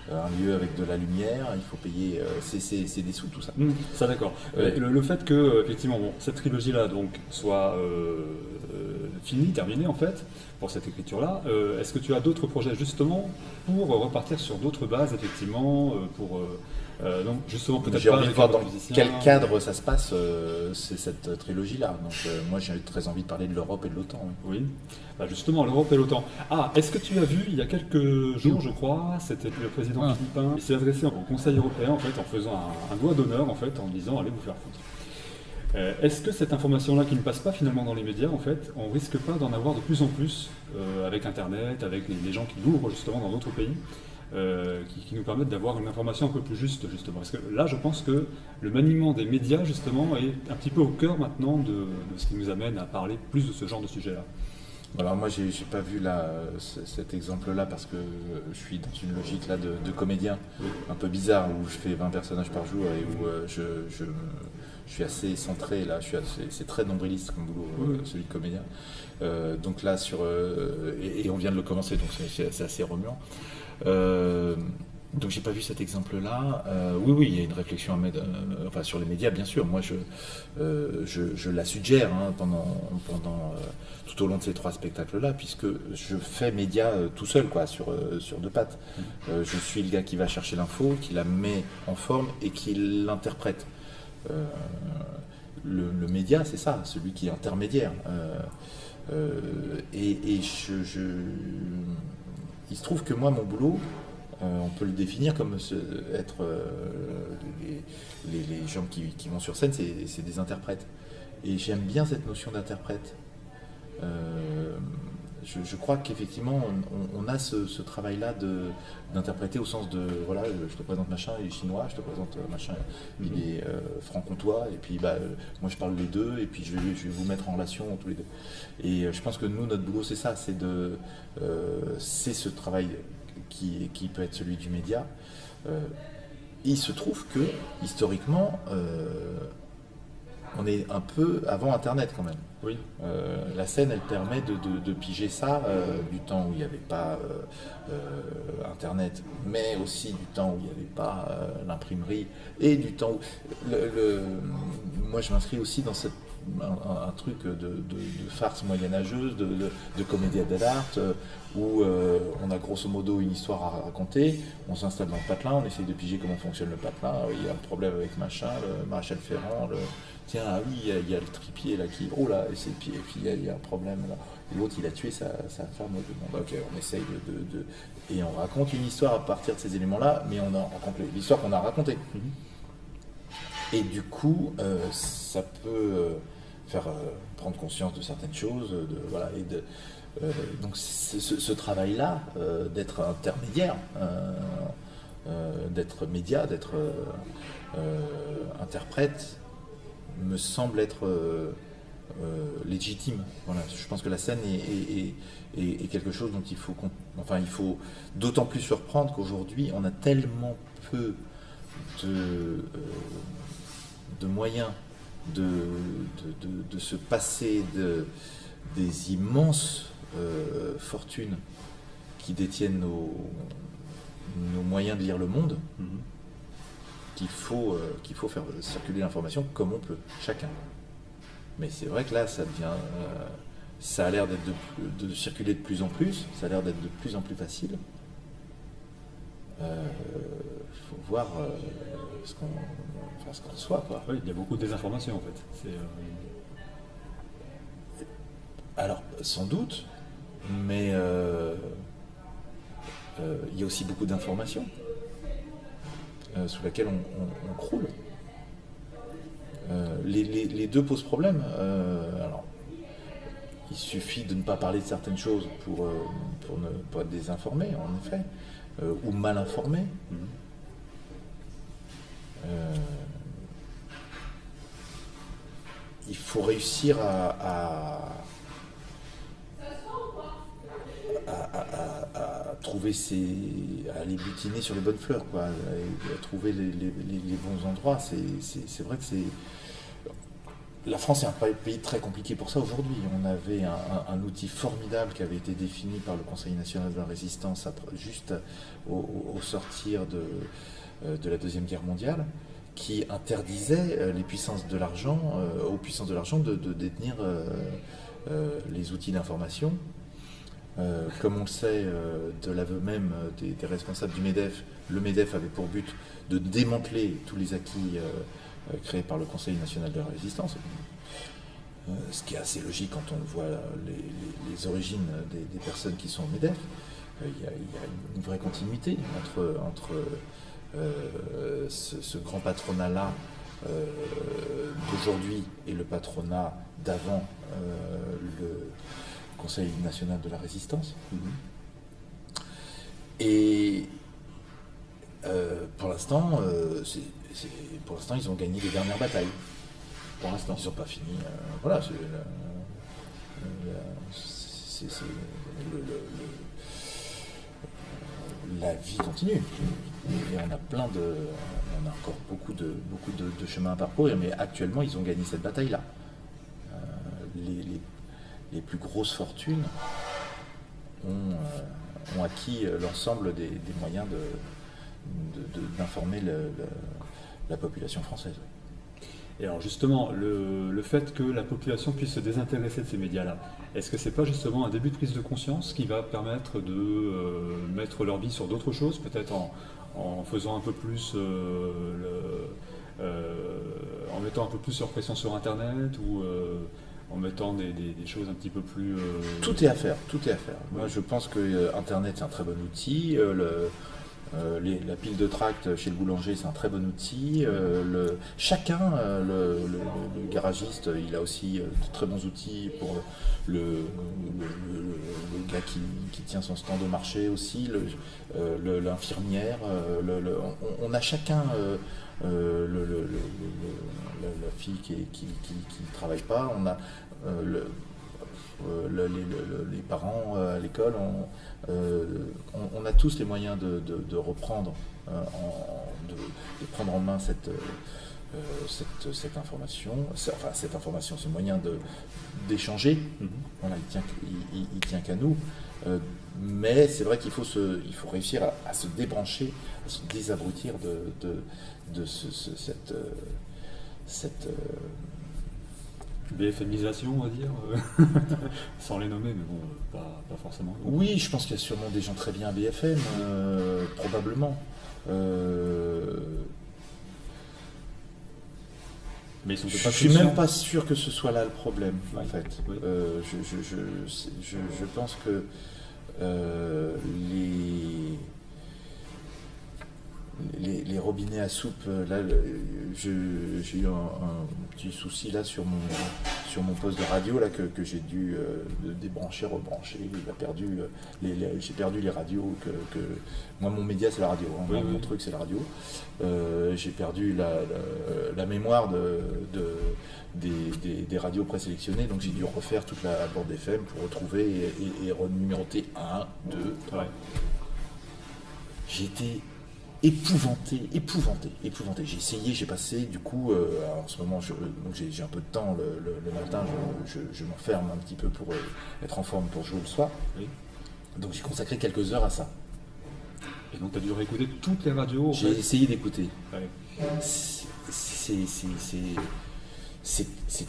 Speaker 2: un lieu avec de la lumière, il faut payer, c'est des sous tout ça.
Speaker 1: Ça d'accord. Le fait que effectivement cette trilogie-là donc soit finie, terminée en fait, pour cette écriture-là, est-ce que tu as d'autres projets justement pour repartir sur d'autres bases effectivement, donc justement peut-être
Speaker 2: j'ai envie de voir dans quel cadre ça se passe, c'est cette trilogie-là. Donc moi j'ai très envie de parler de l'Europe et de l'OTAN.
Speaker 1: Oui. Justement, l'Europe et l'OTAN. Ah, est-ce que tu as vu, il y a quelques jours, je crois, c'était le président philippin, il s'est adressé au Conseil européen, en fait, en faisant un doigt d'honneur, en fait, en disant « allez vous faire foutre ». Est-ce que cette information-là qui ne passe pas finalement dans les médias, en fait, on risque pas d'en avoir de plus en plus avec Internet, avec les gens qui l'ouvrent justement dans d'autres pays, qui nous permettent d'avoir une information un peu plus juste, justement. Parce que là, je pense que le maniement des médias, justement, est un petit peu au cœur maintenant de ce qui nous amène à parler plus de ce genre de sujet-là.
Speaker 2: Alors moi j'ai pas vu cet exemple-là parce que je suis dans une logique là de comédien un peu bizarre où je fais 20 personnages par jour et où je suis assez centré là, c'est très nombriliste comme boulot, celui de comédien. Donc là et on vient de le commencer, donc c'est assez remuant. Donc j'ai pas vu cet exemple-là. Oui, il y a une réflexion à mettre, enfin sur les médias, bien sûr. Moi, je la suggère pendant tout au long de ces 3 spectacles-là, puisque je fais média tout seul, quoi, sur 2 pattes. Je suis le gars qui va chercher l'info, qui la met en forme et qui l'interprète. Le média, c'est ça, celui qui est intermédiaire. Il se trouve que moi, mon boulot, on peut le définir comme être les gens qui vont sur scène, c'est des interprètes. Et j'aime bien cette notion d'interprète. je crois qu'effectivement, on a ce travail-là d'interpréter au sens de, voilà, je te présente machin, il est chinois, je te présente machin, il est franc-comtois, et puis moi je parle les deux, et puis je vais vous mettre en relation tous les deux. Et je pense que nous, notre boulot, c'est ça, c'est ce travail qui peut être celui du média. Il se trouve que, historiquement, on est un peu avant Internet quand même.
Speaker 1: Oui.
Speaker 2: La scène, elle permet de piger ça du temps où il n'y avait pas Internet, mais aussi du temps où il n'y avait pas l'imprimerie, et du temps où... moi, je m'inscris aussi dans un truc de farce moyenâgeuse, de comédie dell'arte, où on a grosso modo une histoire à raconter, on s'installe dans le patelin, on essaye de piger comment fonctionne le patelin, il y a un problème avec machin, le maréchal Ferrand, tiens, ah oui, il y a le tripier là qui... Oh là, et puis il y a un problème là. Et l'autre, il a tué sa femme. Bon, ok, on essaye et on raconte une histoire à partir de ces éléments-là, mais on raconte l'histoire qu'on a racontée. Et du coup, ça peut faire prendre conscience de certaines choses, voilà, donc ce travail-là, d'être intermédiaire, d'être média, d'être interprète, me semble être légitime. Voilà. Je pense que la scène est quelque chose dont il faut d'autant plus surprendre qu'aujourd'hui on a tellement peu de moyens de se passer des immenses fortunes qui détiennent nos moyens de lire le monde. Qu'il faut faire circuler l'information comme on peut, chacun. Mais c'est vrai que là, ça a l'air de circuler de plus en plus, ça a l'air d'être de plus en plus facile. Faut voir ce qu'on reçoit, quoi.
Speaker 1: Oui, il y a beaucoup de désinformation en fait.
Speaker 2: Alors, sans doute, mais il y a aussi beaucoup d'informations. Sous laquelle on croule. Les deux posent problème. Alors, il suffit de ne pas parler de certaines choses pour être désinformé, en effet, ou mal informé. Il faut réussir à trouver à les butiner sur les bonnes fleurs, quoi, à trouver les bons endroits. C'est vrai que la France est un pays très compliqué pour ça aujourd'hui. On avait un outil formidable qui avait été défini par le Conseil national de la résistance juste au sortir de la Deuxième Guerre mondiale, qui interdisait aux puissances de l'argent de détenir les outils d'information. Comme on le sait, de l'aveu même des responsables du MEDEF, le MEDEF avait pour but de démanteler tous les acquis créés par le Conseil national de la résistance. Ce qui est assez logique quand on voit les origines des personnes qui sont au MEDEF. Il y a une vraie continuité entre ce grand patronat-là d'aujourd'hui et le patronat d'avant le Conseil national de la résistance. Et pour l'instant, ils ont gagné les dernières batailles. Pour l'instant, ils n'ont pas fini. Voilà, la vie continue. Et on a encore beaucoup de chemin à parcourir, mais actuellement, ils ont gagné cette bataille-là. Les plus grosses fortunes ont acquis l'ensemble des moyens d'informer la population française.
Speaker 1: Et alors justement, le fait que la population puisse se désintéresser de ces médias-là, est-ce que c'est pas justement un début de prise de conscience qui va permettre de mettre leur vie sur d'autres choses, peut-être en faisant un peu plus, en mettant un peu plus leur pression sur Internet ou en mettant des choses un petit peu plus...
Speaker 2: Tout est à faire. Moi, je pense que Internet, c'est un très bon outil. La pile de tract chez le boulanger, c'est un très bon outil. Chacun, le garagiste, il a aussi de très bons outils pour le gars qui tient son stand au marché aussi, l'infirmière. On a chacun la fille qui ne travaille pas. On a les parents à l'école, on a tous les moyens de reprendre, de prendre en main cette information. Enfin, cette information, ce moyen d'échanger. Voilà, il tient qu'à nous. Mais c'est vrai qu'il faut réussir à se débrancher, à se désabrutir de cette
Speaker 1: BFMisation, on va dire, sans les nommer, mais bon, pas forcément.
Speaker 2: Oui, je pense qu'il y a sûrement des gens très bien à BFM, probablement.
Speaker 1: Mais ils sont
Speaker 2: Je
Speaker 1: pas
Speaker 2: suis
Speaker 1: conscients.
Speaker 2: même pas sûr que ce soit là le problème,
Speaker 1: Oui,
Speaker 2: en fait.
Speaker 1: oui.
Speaker 2: Je pense que les robinets à soupe, là, j'ai eu un petit souci là sur mon poste de radio là que j'ai dû débrancher, rebrancher. J'ai perdu les radios moi mon média c'est la radio, hein.
Speaker 1: Oui,
Speaker 2: Mon
Speaker 1: oui.
Speaker 2: truc c'est la radio. J'ai perdu la mémoire des radios présélectionnées, donc j'ai dû refaire toute la bande FM pour retrouver et renuméroter 1, 2, 3.
Speaker 1: Ouais.
Speaker 2: J'ai été épouvanté. J'ai essayé, j'ai passé, du coup, en ce moment, donc j'ai un peu de temps le matin, je m'enferme un petit peu pour être en forme pour jouer le soir.
Speaker 1: Oui.
Speaker 2: Donc j'ai consacré quelques heures à ça.
Speaker 1: Et donc tu as dû réécouter toutes les radios. En
Speaker 2: J'ai
Speaker 1: fait.
Speaker 2: essayé d'écouter.
Speaker 1: Ouais.
Speaker 2: C'est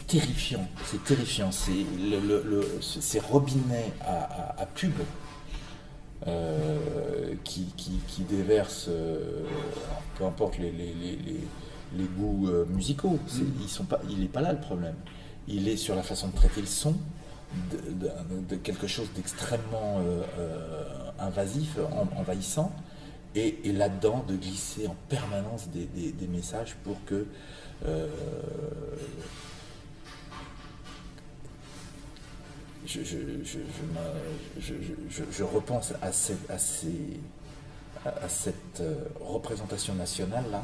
Speaker 2: terrifiant. C'est terrifiant. C'est ces robinets à pub. Qui déverse, peu importe les goûts musicaux, il n'est pas là le problème. Il est sur la façon de traiter le son, de quelque chose d'extrêmement invasif, envahissant, et là-dedans de glisser en permanence des messages pour que je repense à cette représentation nationale là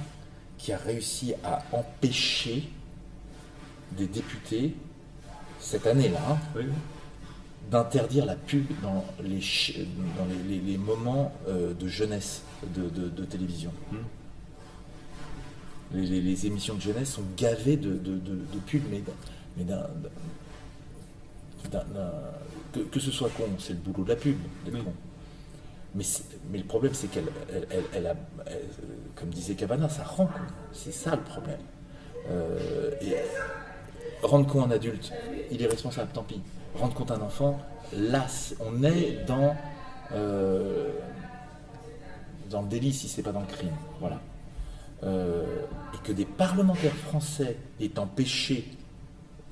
Speaker 2: qui a réussi à empêcher des députés cette année-là
Speaker 1: Oui, oui.
Speaker 2: d'interdire la pub dans les moments de jeunesse de télévision. Les émissions de jeunesse sont gavées de pubs, mais que ce soit con, c'est le boulot de la pub, d'être con. Mais le problème, c'est qu'elle comme disait Cavana, ça rend con. C'est ça le problème. Et rendre con un adulte, il est responsable, tant pis. Rendre compte un enfant, là, on est dans le délit si c'est pas dans le crime. Voilà. Et que des parlementaires français aient empêché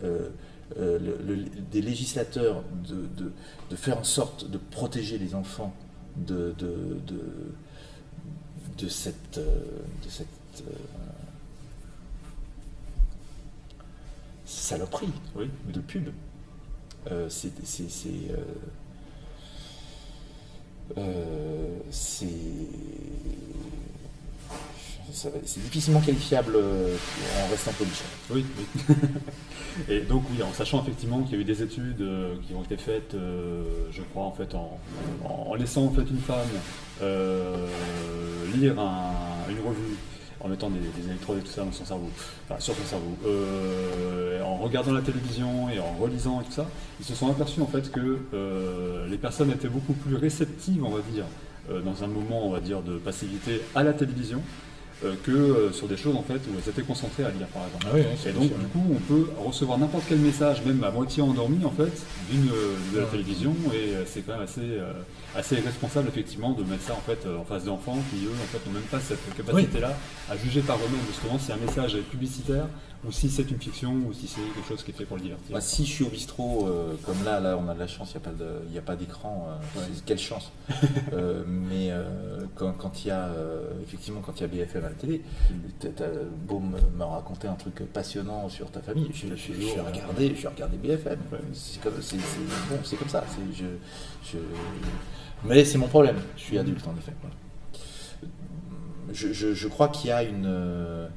Speaker 2: des législateurs de faire en sorte de protéger les enfants de cette saloperie de pub. C'est difficilement qualifiable en restant poli.
Speaker 1: Oui. Et donc oui, en sachant effectivement qu'il y a eu des études qui ont été faites, je crois en fait en laissant en fait une femme lire une revue, en mettant des électrodes et tout ça dans son cerveau, enfin sur son cerveau, en regardant la télévision et en relisant et tout ça, ils se sont aperçus en fait que les personnes étaient beaucoup plus réceptives, on va dire, dans un moment, on va dire, de passivité à la télévision. Que sur des choses en fait où elles étaient concentrées à lire par exemple.
Speaker 2: Ah oui,
Speaker 1: et donc du coup on peut recevoir n'importe quel message, même à moitié endormi en fait, de la télévision, et c'est quand même assez irresponsable effectivement de mettre ça en fait en face d'enfants qui eux en fait n'ont même pas cette capacité là à juger par eux-mêmes justement si un message est publicitaire ou si c'est une fiction, ou si c'est quelque chose qui est fait pour le divertir.
Speaker 2: Bah, si je suis au bistrot, comme là, on a de la chance, il n'y a pas d'écran, quelle chance. Mais quand il y a, effectivement, quand il y a BFM à la télé, t'as beau me raconter un truc passionnant sur ta famille, je vais regarder BFM.
Speaker 1: Ouais.
Speaker 2: Bon, c'est comme ça. Mais c'est mon problème, je suis adulte en effet. Voilà. Je crois qu'il y a une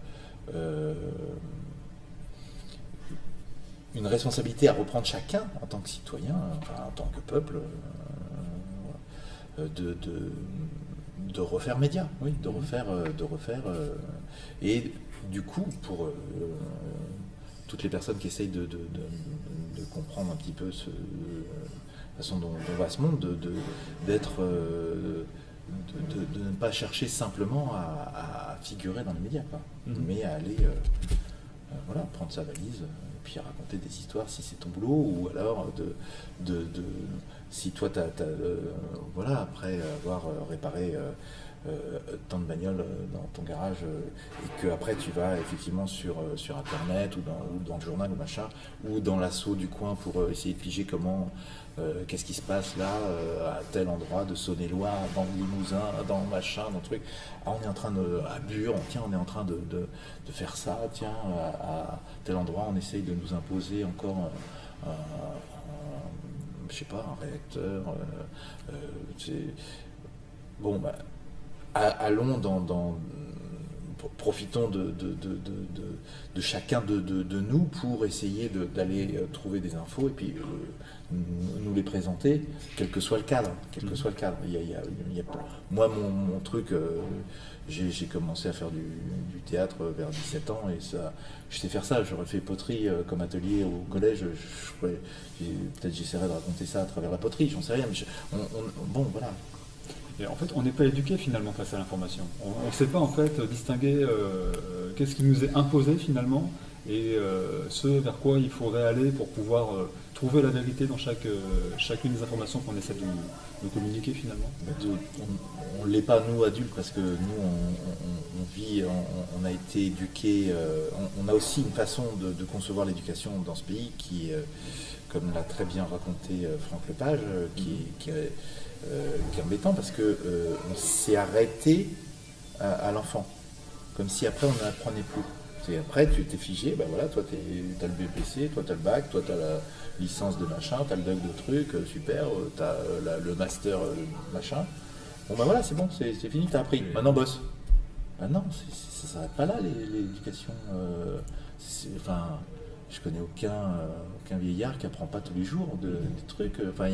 Speaker 2: responsabilité à reprendre chacun en tant que citoyen, enfin, en tant que peuple, de refaire média, oui, de refaire, et du coup pour toutes les personnes qui essayent de comprendre un petit peu la façon dont va ce monde, d'être de ne pas chercher simplement à figurer dans les médias, quoi, mais à aller voilà, prendre sa valise et puis à raconter des histoires si c'est ton boulot, ou alors si toi voilà, après avoir réparé tant de bagnoles dans ton garage, et que après tu vas effectivement sur internet ou dans le journal ou machin, ou dans l'asso du coin pour essayer de piger comment qu'est-ce qui se passe là à tel endroit de Saône-et-Loire, dans le Limousin, dans machin, dans le truc. Ah, on est en train à Bure, on est en train de faire ça, tiens, à tel endroit on essaye de nous imposer encore je sais pas, un réacteur. Bon, bah, allons profitons de chacun de nous pour essayer d'aller trouver des infos et puis nous les présenter, quel que soit le cadre. Moi, mon truc, j'ai commencé à faire du théâtre vers 17 ans, et ça, je sais faire ça. J'aurais fait poterie comme atelier au collège. Peut-être j'essaierai de raconter ça à travers la poterie, j'en sais rien. Mais bon, voilà.
Speaker 1: Et en fait, on n'est pas éduqué finalement face à l'information. On ne sait pas en fait distinguer qu'est-ce qui nous est imposé finalement et ce vers quoi il faudrait aller pour pouvoir trouver la vérité dans chacune des informations qu'on essaie de communiquer finalement.
Speaker 2: On ne l'est pas nous adultes, parce que nous on vit, on a été éduqués, on a aussi une façon de concevoir l'éducation dans ce pays qui, comme l'a très bien raconté Franck Lepage, qui est embêtant, parce que on s'est arrêté à l'enfant, comme si après on n'apprenait plus. Et après tu t'es figé, ben voilà, toi t'as le BPC, toi t'as le bac, toi t'as la licence de machin, t'as le doc de truc, super, t'as le master machin. Bon ben voilà, c'est bon, c'est fini, t'as appris, maintenant bosse. Ben non, ça s'arrête pas là l'éducation. Enfin, je connais aucun vieillard qui apprend pas tous les jours des trucs. Enfin,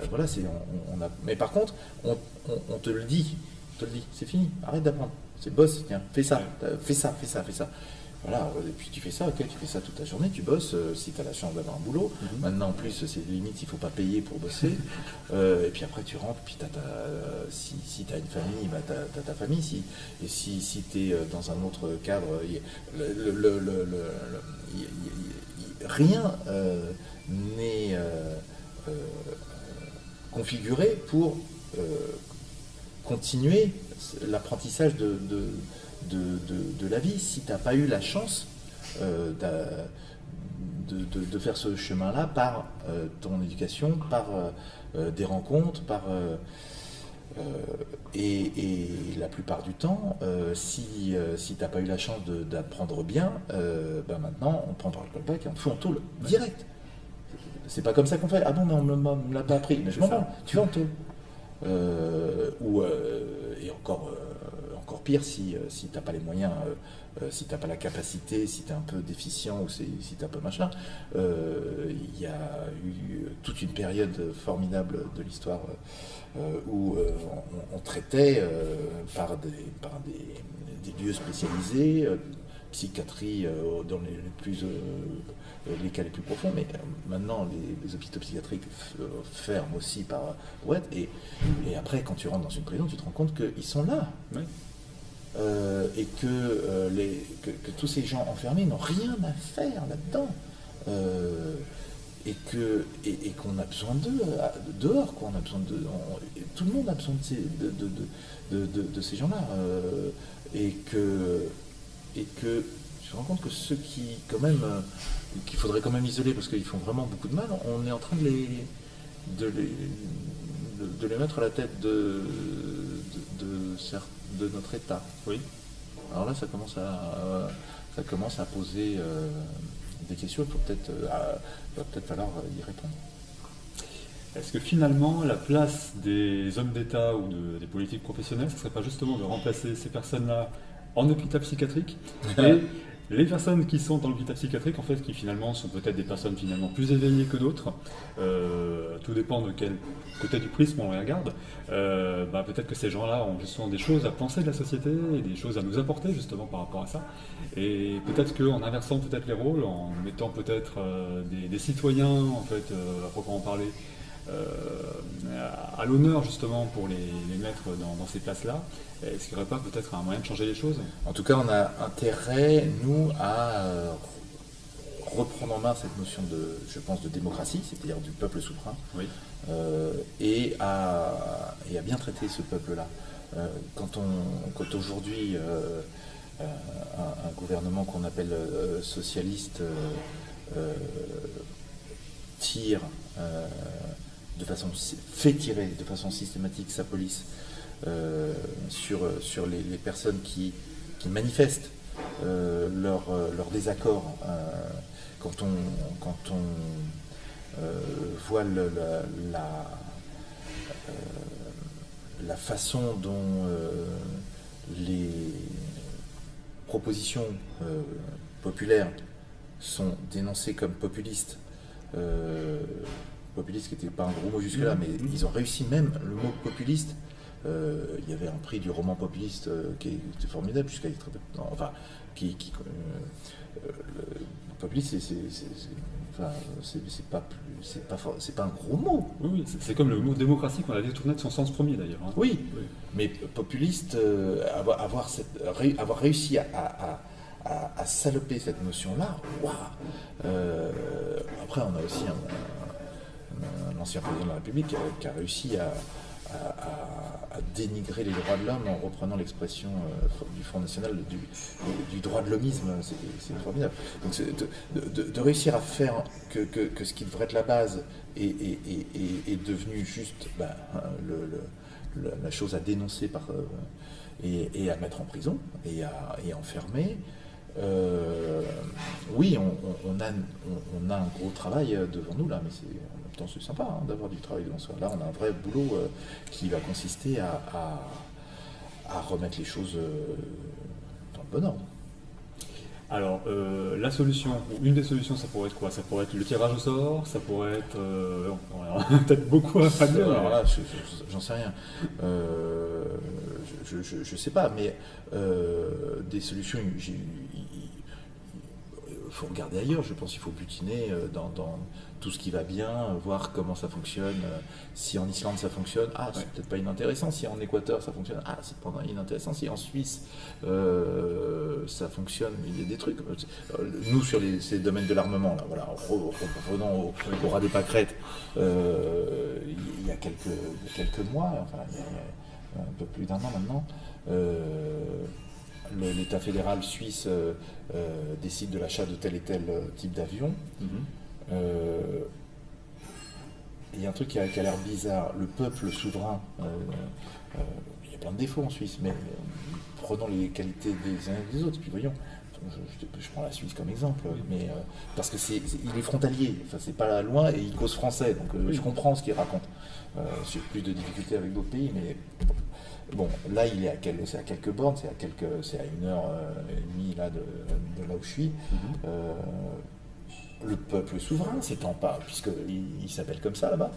Speaker 2: voilà, mais par contre, on te le dit, c'est fini, arrête d'apprendre. C'est bosse, tiens, fais ça. Voilà, et puis tu fais ça, ok, tu fais ça toute la journée, tu bosses, si tu as la chance d'avoir un boulot. Maintenant, en plus, c'est limite, il faut pas payer pour bosser. Et puis après, tu rentres, puis si tu as une famille, bah, tu as ta famille. Si tu es dans un autre cadre, rien n'est configuré pour continuer l'apprentissage de la vie. Si tu n'as pas eu la chance de faire ce chemin-là par ton éducation, par des rencontres, et la plupart du temps, si tu n'as pas eu la chance d'apprendre bien, maintenant on prend par le colbac et on te fout en tôle direct. C'est pas comme ça qu'on fait. Ah bon, mais on me l'a pas appris. Mais je m'en parle, tu vas en tôle. Et encore pire si t'as pas les moyens, si t'as pas la capacité, si t'es un peu déficient, ou si t'as pas machin. Il y a eu toute une période formidable de l'histoire où on traitait par des lieux spécialisés, psychiatrie dans les cas les plus profonds, mais maintenant les hôpitaux psychiatriques ferment aussi par ouette, et après quand tu rentres dans une prison, tu te rends compte qu'ils sont là.
Speaker 1: Oui.
Speaker 2: Et que tous ces gens enfermés n'ont rien à faire là-dedans, et qu'on a besoin d'eux dehors, quoi. On a besoin tout le monde a besoin de ces gens-là, et que je me rends compte que ceux qui, quand même, qu'il faudrait quand même isoler parce qu'ils font vraiment beaucoup de mal, on est en train de les mettre à la tête de notre État.
Speaker 1: Oui.
Speaker 2: Alors là, ça commence à poser des questions. Il va peut-être falloir y répondre.
Speaker 1: Est-ce que finalement, la place des hommes d'État ou des politiques professionnels, ce ne serait pas justement de remplacer ces personnes-là en hôpital psychiatrique et les personnes qui sont dans l'hôpital psychiatrique, en fait, qui finalement sont peut-être des personnes finalement plus éveillées que d'autres, tout dépend de quel côté du prisme on les regarde, peut-être que ces gens-là ont justement des choses à penser de la société et des choses à nous apporter justement par rapport à ça. Et peut-être qu'en inversant peut-être les rôles, en mettant peut-être des citoyens, en fait, à proprement parler, à l'honneur justement pour les mettre dans ces places-là, est-ce qu'il n'y aurait pas peut-être un moyen de changer les choses?
Speaker 2: En tout cas, on a intérêt, nous, à reprendre en main cette notion je pense, de démocratie, c'est-à-dire du peuple souverain,
Speaker 1: Oui.
Speaker 2: et à bien traiter ce peuple-là. Quand aujourd'hui, un gouvernement qu'on appelle socialiste tire fait tirer de façon systématique sa police sur les personnes qui manifestent leur désaccord, quand on voit la façon dont les propositions populaires sont dénoncées comme populistes, populiste qui n'était pas un gros mot jusque-là, mais ils ont réussi même le mot populiste. Il y avait un prix du roman populiste qui était formidable, puisqu'il y avait très peu de temps. Enfin, le populiste, c'est pas un gros mot.
Speaker 1: Oui, c'est comme le mot démocratie qu'on a détourné de son sens premier d'ailleurs. Hein.
Speaker 2: Oui, mais populiste, avoir réussi à saloper cette notion-là, waouh. Après, on a aussi un ancien président de la République qui a réussi à dénigrer les droits de l'homme en reprenant l'expression du Front National du droit de l'hommisme. C'est formidable. Donc de réussir à faire que ce qui devrait être la base est devenu juste la chose à dénoncer et à mettre en prison et à enfermer. Oui, on a un gros travail devant nous là, mais en même temps c'est sympa d'avoir du travail devant soi. Là, on a un vrai boulot qui va consister à remettre les choses dans le bon ordre.
Speaker 1: Alors, la solution, ou une des solutions, ça pourrait être quoi? Ça pourrait être le tirage au sort, ça pourrait être... on a peut-être beaucoup à dire.
Speaker 2: Alors là, j'en sais rien. Je sais pas, mais des solutions, il faut regarder ailleurs. Je pense qu'il faut butiner dans tout ce qui va bien, voir comment ça fonctionne. Si en Islande ça fonctionne, c'est peut-être pas inintéressant. Si en Équateur ça fonctionne, c'est pas inintéressant. Si en Suisse ça fonctionne, il y a des trucs. Nous, sur ces domaines de l'armement, là, voilà, revenons au ras des pâquerettes, il y a quelques mois, enfin, il y a un peu plus d'un an maintenant, l'État fédéral suisse décide de l'achat de tel et tel type d'avion. Il y a un truc qui a l'air bizarre. Le peuple souverain, il y a plein de défauts en Suisse, mais prenons les qualités des uns et des autres, puis voyons. Je prends la Suisse comme exemple, mais parce que il est frontalier, enfin, c'est pas loin et il cause français, donc je comprends ce qu'il raconte. J'ai plus de difficultés avec d'autres pays, mais bon, là il est c'est à quelques bornes, c'est à 1h30 là de là où je suis. Le peuple souverain s'est emparé, puisqu'il s'appelle comme ça là-bas,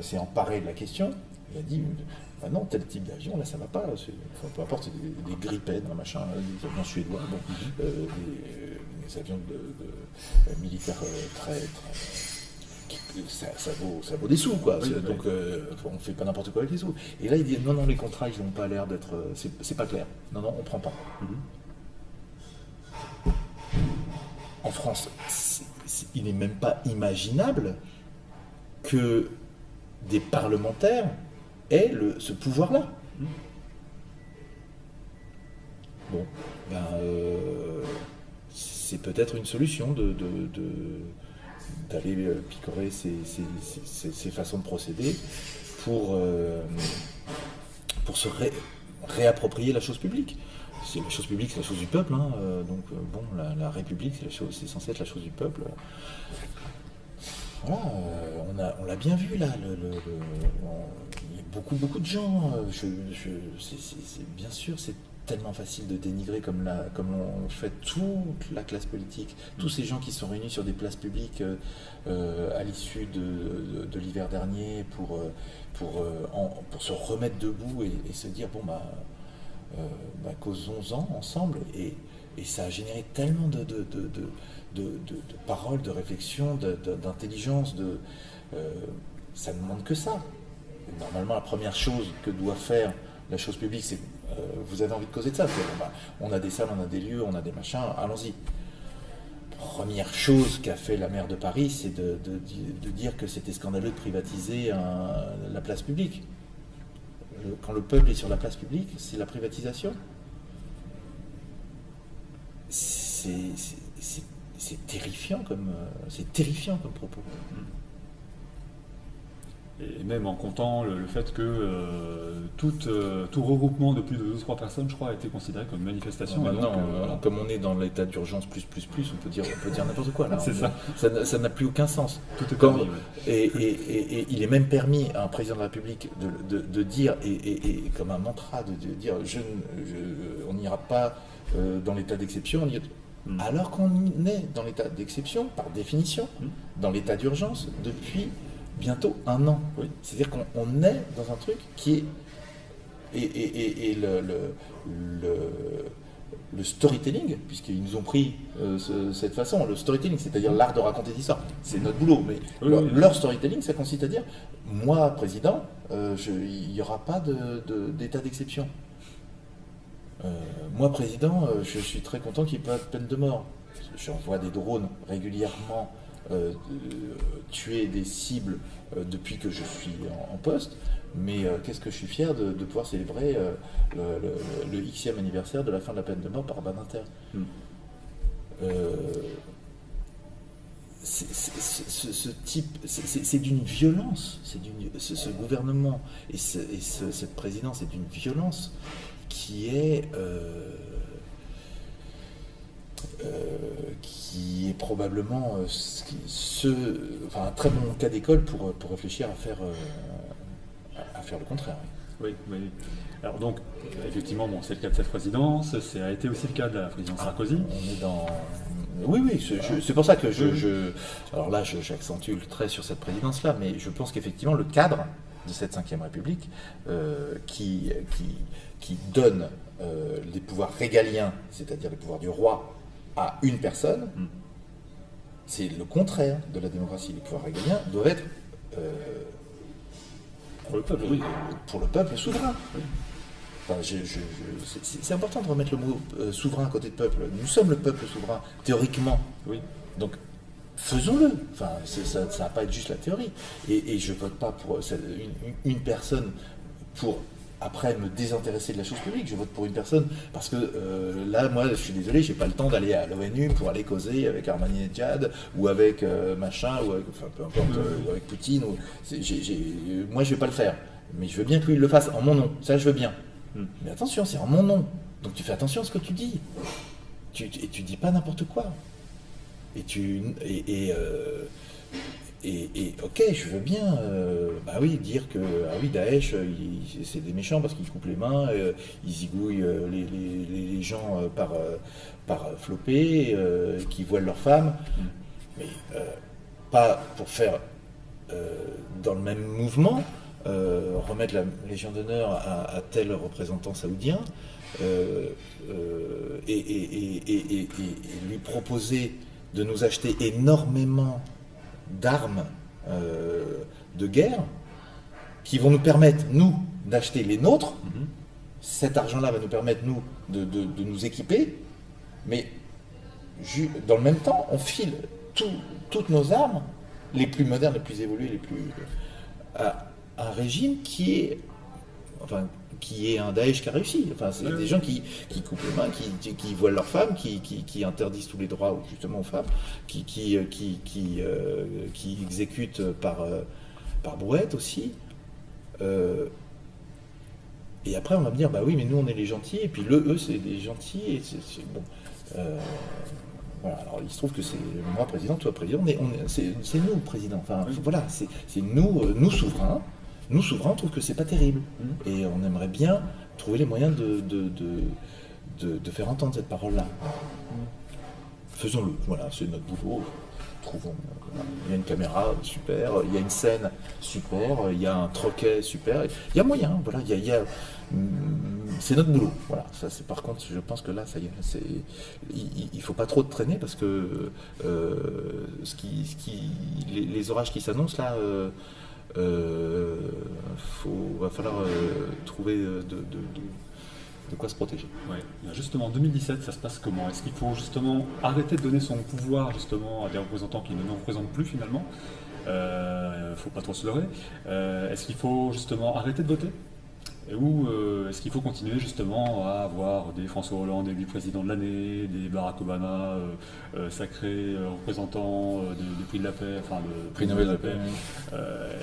Speaker 2: s'est emparé de la question. Il a dit non, tel type d'avion, là ça va pas, peu importe, c'est des Gripen, machin, des avions suédois, des avions militaires très ça vaut des sous, quoi. Donc on fait pas n'importe quoi avec les sous. Et là il dit non, les contrats ils n'ont pas l'air d'être, c'est pas clair. Non, on prend pas. En France, il n'est même pas imaginable que des parlementaires aient ce pouvoir-là. c'est peut-être une solution d'aller picorer ces façons de procéder pour se réapproprier la chose publique. La chose publique, c'est la chose du peuple, hein, donc bon, la République, c'est censé être la chose du peuple. Voilà, on l'a bien vu là. Il y a beaucoup de gens. Bien sûr, c'est tellement facile de dénigrer comme on fait toute la classe politique, tous ces gens qui sont réunis sur des places publiques à l'issue de l'hiver dernier pour se remettre debout et se dire bon causons-en ensemble, et ça a généré tellement de paroles, de réflexions, d'intelligence, ça ne demande que ça. Normalement, la première chose que doit faire la chose publique, c'est vous avez envie de causer de ça, on a des salles, on a des lieux, on a des machins, allons-y. Première chose qu'a fait la maire de Paris, c'est de dire que c'était scandaleux de privatiser la place publique. Quand le peuple est sur la place publique, c'est la privatisation. C'est terrifiant comme propos.
Speaker 1: Et même en comptant le fait que tout regroupement de plus de 2 ou 3 personnes, je crois, a été considéré comme manifestation.
Speaker 2: Maintenant, comme on est dans l'état d'urgence plus, on peut dire n'importe quoi. Là,
Speaker 1: c'est ça.
Speaker 2: Ça n'a plus aucun sens.
Speaker 1: Tout est permis,
Speaker 2: et il est même permis à un président de la République de dire, et comme un mantra, de dire on n'ira pas dans l'état d'exception. Alors qu'on est dans l'état d'exception, par définition, dans l'état d'urgence, depuis bientôt 1 an. Oui. C'est-à-dire qu'on est dans un truc qui est... Et le storytelling, puisqu'ils nous ont pris cette façon, le storytelling, c'est-à-dire l'art de raconter des histoires, c'est notre boulot, mais leur storytelling, ça consiste à dire, moi, président, il n'y aura pas d'état d'exception. Moi, président, je suis très content qu'il n'y ait pas de peine de mort. J'envoie des drones régulièrement tuer des cibles depuis que je suis en poste, mais qu'est-ce que je suis fier de pouvoir célébrer le Xème anniversaire de la fin de la peine de mort par Badinter. Ce type, c'est d'une violence, ce gouvernement et cette présidence est d'une violence qui est probablement un très bon cas d'école pour réfléchir à faire le contraire.
Speaker 1: Oui. Alors donc, effectivement, c'est le cas de cette présidence, ça a été aussi le cas de la présidence Sarkozy.
Speaker 2: On est dans... Oui, c'est pour ça que alors là, j'accentue le trait sur cette présidence-là, mais je pense qu'effectivement, le cadre de cette Ve République qui donne les pouvoirs régaliens, c'est-à-dire les pouvoirs du roi, à une personne, c'est le contraire de la démocratie. Les pouvoirs régaliens doivent être pour le peuple souverain. Enfin, c'est important de remettre le mot souverain à côté de peuple. Nous sommes le peuple souverain, théoriquement.
Speaker 1: Oui.
Speaker 2: Donc, faisons-le. Enfin, ça ne va pas être juste la théorie. Et je ne vote pas pour une personne pour après me désintéresser de la chose publique. Je vote pour une personne parce que là, moi, je suis désolé, j'ai pas le temps d'aller à l'ONU pour aller causer avec Ahmadinejad ou avec machin, ou avec, peu importe, ou avec Poutine. Moi, je vais pas le faire. Mais je veux bien que lui il le fasse en mon nom. Ça, je veux bien. Mais attention, c'est en mon nom. Donc tu fais attention à ce que tu dis. Tu dis pas n'importe quoi. Et ok, je veux bien dire que Daesh, c'est des méchants parce qu'ils coupent les mains, ils zigouillent les gens par flopper, qui voilent leurs femmes. Mais pas pour faire dans le même mouvement remettre la Légion d'honneur à tel représentant saoudien et lui proposer de nous acheter énormément d'armes de guerre qui vont nous permettre, nous, d'acheter les nôtres. Cet argent-là va nous permettre, nous, de nous équiper, mais dans le même temps, on file toutes nos armes, les plus modernes, les plus évoluées, les plus... à un régime qui est... Enfin, qu'il y ait un Daesh qui a réussi. Enfin, c'est des gens qui coupent les mains, qui voilent leurs femmes, qui interdisent tous les droits justement aux femmes, qui exécutent par brouette aussi. Et après, on va me dire, bah oui, mais nous, on est les gentils, et puis eux, c'est des gentils, et c'est bon. Voilà, alors il se trouve que c'est moi président, toi président, mais c'est nous le président. Enfin, voilà, c'est nous souverains. Nous, souverains, on trouve que c'est pas terrible. Et on aimerait bien trouver les moyens de faire entendre cette parole-là. Faisons-le, voilà, c'est notre boulot. Trouvons. Il y a une caméra, super. Il y a une scène, super. Il y a un troquet, super. Il y a moyen, voilà. C'est notre boulot. Voilà. Ça, c'est par contre, je pense que là, ça y est. Il faut pas trop traîner parce que les orages qui s'annoncent là. Va falloir trouver de quoi se protéger.
Speaker 1: Ouais. Justement, en 2017, ça se passe comment? Est-ce qu'il faut justement arrêter de donner son pouvoir justement à des représentants qui ne nous représentent plus finalement? Faut pas trop se leurrer. Est-ce qu'il faut justement arrêter de voter? Ou est-ce qu'il faut continuer justement à avoir des François Hollande élus président de l'année, des Barack Obama sacrés représentants du prix de la paix, enfin le
Speaker 2: prix Nobel de la paix.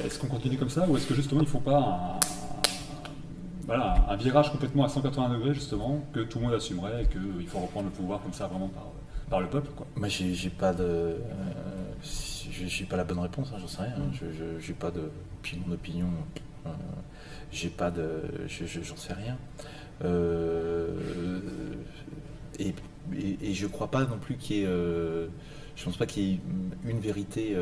Speaker 1: Est-ce qu'on continue comme ça ou est-ce que justement il ne faut pas un virage complètement à 180 degrés justement, que tout le monde assumerait et qu'il faut reprendre le pouvoir comme ça vraiment par le peuple, quoi?
Speaker 2: Moi j'ai pas de... j'ai pas la bonne réponse, hein, j'en sais rien. J'ai pas de... Puis mon opinion... j'ai pas de... j'en sais rien. Et je crois pas non plus qu'il y ait... je pense pas qu'il y ait une vérité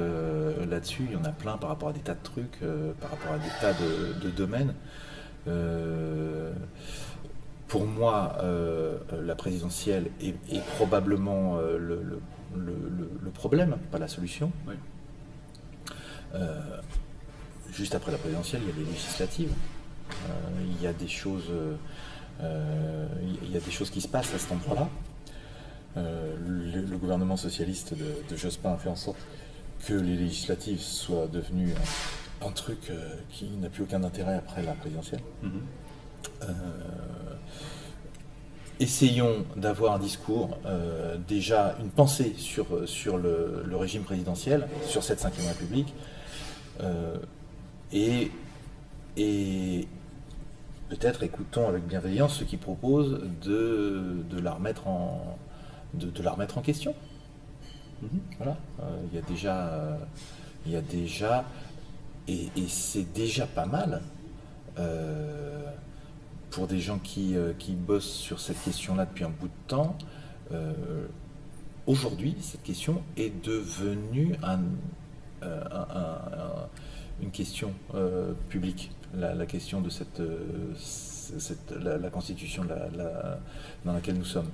Speaker 2: là-dessus. Il y en a plein par rapport à des tas de trucs, par rapport à des tas de domaines. Pour moi, la présidentielle est probablement le problème, pas la solution.
Speaker 1: Oui.
Speaker 2: Juste après la présidentielle, il y a les législatives. Il y a des choses, qui se passent à cet endroit-là. Le gouvernement socialiste de Jospin a fait en sorte que les législatives soient devenues un truc qui n'a plus aucun intérêt après la présidentielle. Essayons d'avoir un discours, déjà une pensée sur le régime présidentiel, sur cette Ve République, et peut-être écoutons avec bienveillance ceux qui proposent de la remettre en question. Voilà, il y a déjà et c'est déjà pas mal pour des gens qui bossent sur cette question-là depuis un bout de temps. Aujourd'hui, cette question est devenue une question publique, la question de la constitution dans laquelle nous sommes.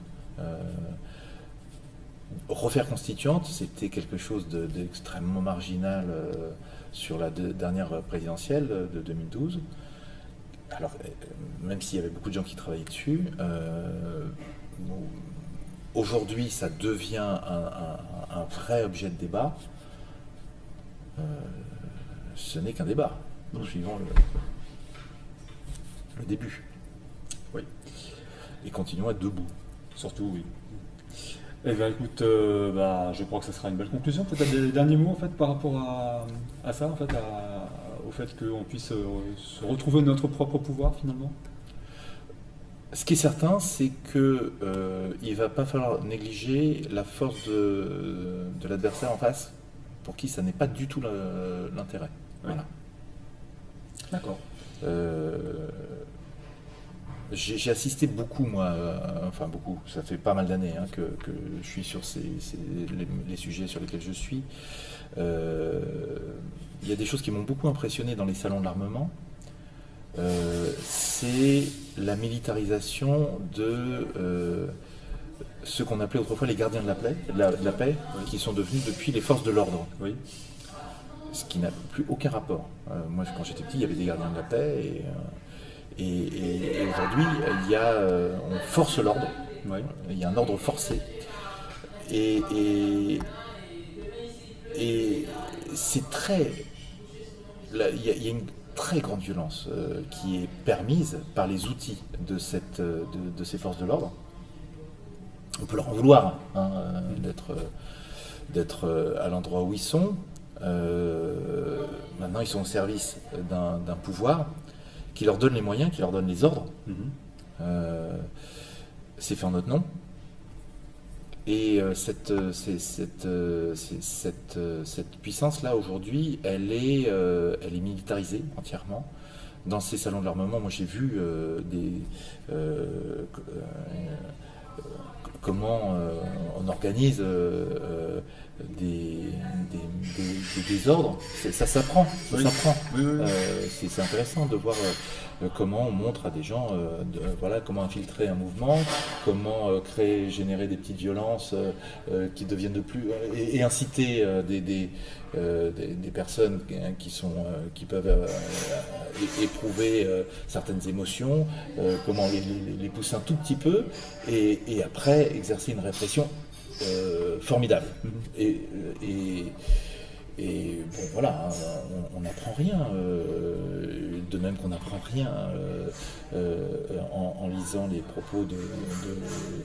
Speaker 2: Refaire constituante, c'était quelque chose d'extrêmement marginal sur la dernière présidentielle de 2012. Alors, même s'il y avait beaucoup de gens qui travaillaient dessus, aujourd'hui, ça devient un vrai objet de débat. Ce n'est qu'un débat. Nous suivons le début.
Speaker 1: Oui.
Speaker 2: Et continuons à être debout.
Speaker 1: Surtout, oui. Eh bien, écoute, je crois que ça sera une belle conclusion. Peut-être des derniers mots en fait par rapport à ça, en fait, au fait qu'on puisse se retrouver notre propre pouvoir finalement.
Speaker 2: Ce qui est certain, c'est que il va pas falloir négliger la force de l'adversaire en face, pour qui ça n'est pas du tout l'intérêt.
Speaker 1: Oui.
Speaker 2: Voilà.
Speaker 1: D'accord.
Speaker 2: J'ai assisté beaucoup, moi, beaucoup, ça fait pas mal d'années que je suis sur les sujets sur lesquels je suis. Il y a des choses qui m'ont beaucoup impressionné dans les salons de l'armement. C'est la militarisation de ce qu'on appelait autrefois les gardiens de la paix,
Speaker 1: oui.
Speaker 2: Qui sont devenus depuis les forces de l'ordre.
Speaker 1: Oui.
Speaker 2: Ce qui n'a plus aucun rapport. Moi, quand j'étais petit, il y avait des gardiens de la paix et aujourd'hui, on force l'ordre.
Speaker 1: Oui.
Speaker 2: Il y a un ordre forcé. Et c'est très... Il y a une très grande violence qui est permise par les outils de ces forces de l'ordre. On peut leur en vouloir d'être à l'endroit où ils sont. Maintenant, ils sont au service d'un pouvoir qui leur donne les moyens, qui leur donne les ordres. C'est fait en notre nom. Et cette puissance-là, aujourd'hui, elle est militarisée entièrement. Dans ces salons de l'armement, moi j'ai vu comment on organise des désordres. Ça s'apprend.
Speaker 1: Oui.
Speaker 2: C'est intéressant de voir comment on montre à des gens comment infiltrer un mouvement, comment générer des petites violences qui deviennent de plus et inciter des personnes qui peuvent éprouver certaines émotions, comment les pousser un tout petit peu et après exercer une répression formidable. Et bon, voilà, on n'apprend rien, de même qu'on n'apprend rien en lisant les propos de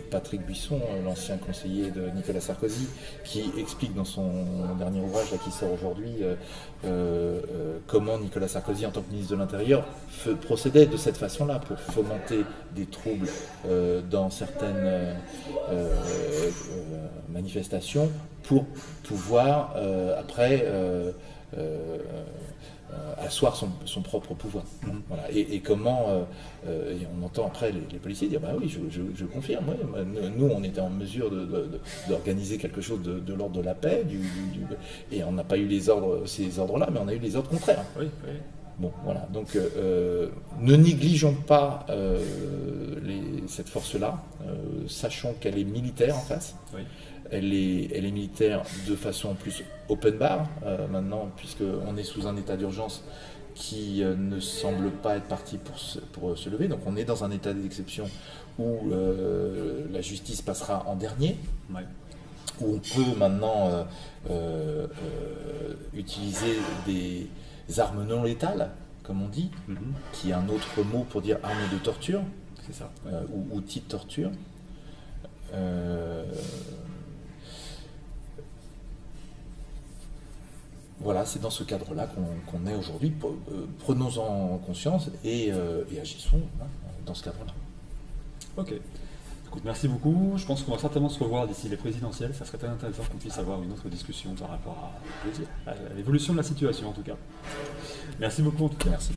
Speaker 2: Patrick Buisson, l'ancien conseiller de Nicolas Sarkozy, qui explique dans son dernier ouvrage là, qui sort aujourd'hui comment Nicolas Sarkozy, en tant que ministre de l'Intérieur, procédait de cette façon-là pour fomenter des troubles dans certaines manifestations pour pouvoir après asseoir son propre pouvoir. Voilà. Et comment et on entend après les policiers dire bah oui, je confirme, ouais, nous on était en mesure d'organiser quelque chose de l'ordre de la paix, et on n'a pas eu ces ordres-là, mais on a eu les ordres contraires.
Speaker 1: Oui.
Speaker 2: Bon, voilà. Donc, ne négligeons pas cette force-là. Sachons qu'elle est militaire en face. Oui. Elle est militaire de façon plus open bar maintenant, puisqu'on est sous un état d'urgence qui ne semble pas être parti pour se lever. Donc, on est dans un état d'exception où la justice passera en dernier. Oui. Où on peut maintenant utiliser des armes non létales, comme on dit, qui est un autre mot pour dire arme de torture,
Speaker 1: c'est ça,
Speaker 2: ou outil de torture. Voilà, c'est dans ce cadre-là qu'on est aujourd'hui. Prenons-en conscience et agissons dans ce cadre-là.
Speaker 1: Ok. Écoute, merci beaucoup. Je pense qu'on va certainement se revoir d'ici les présidentielles. Ça serait très intéressant qu'on puisse avoir une autre discussion par rapport à l'évolution de la situation en tout cas. Merci beaucoup en tout cas.
Speaker 2: Merci.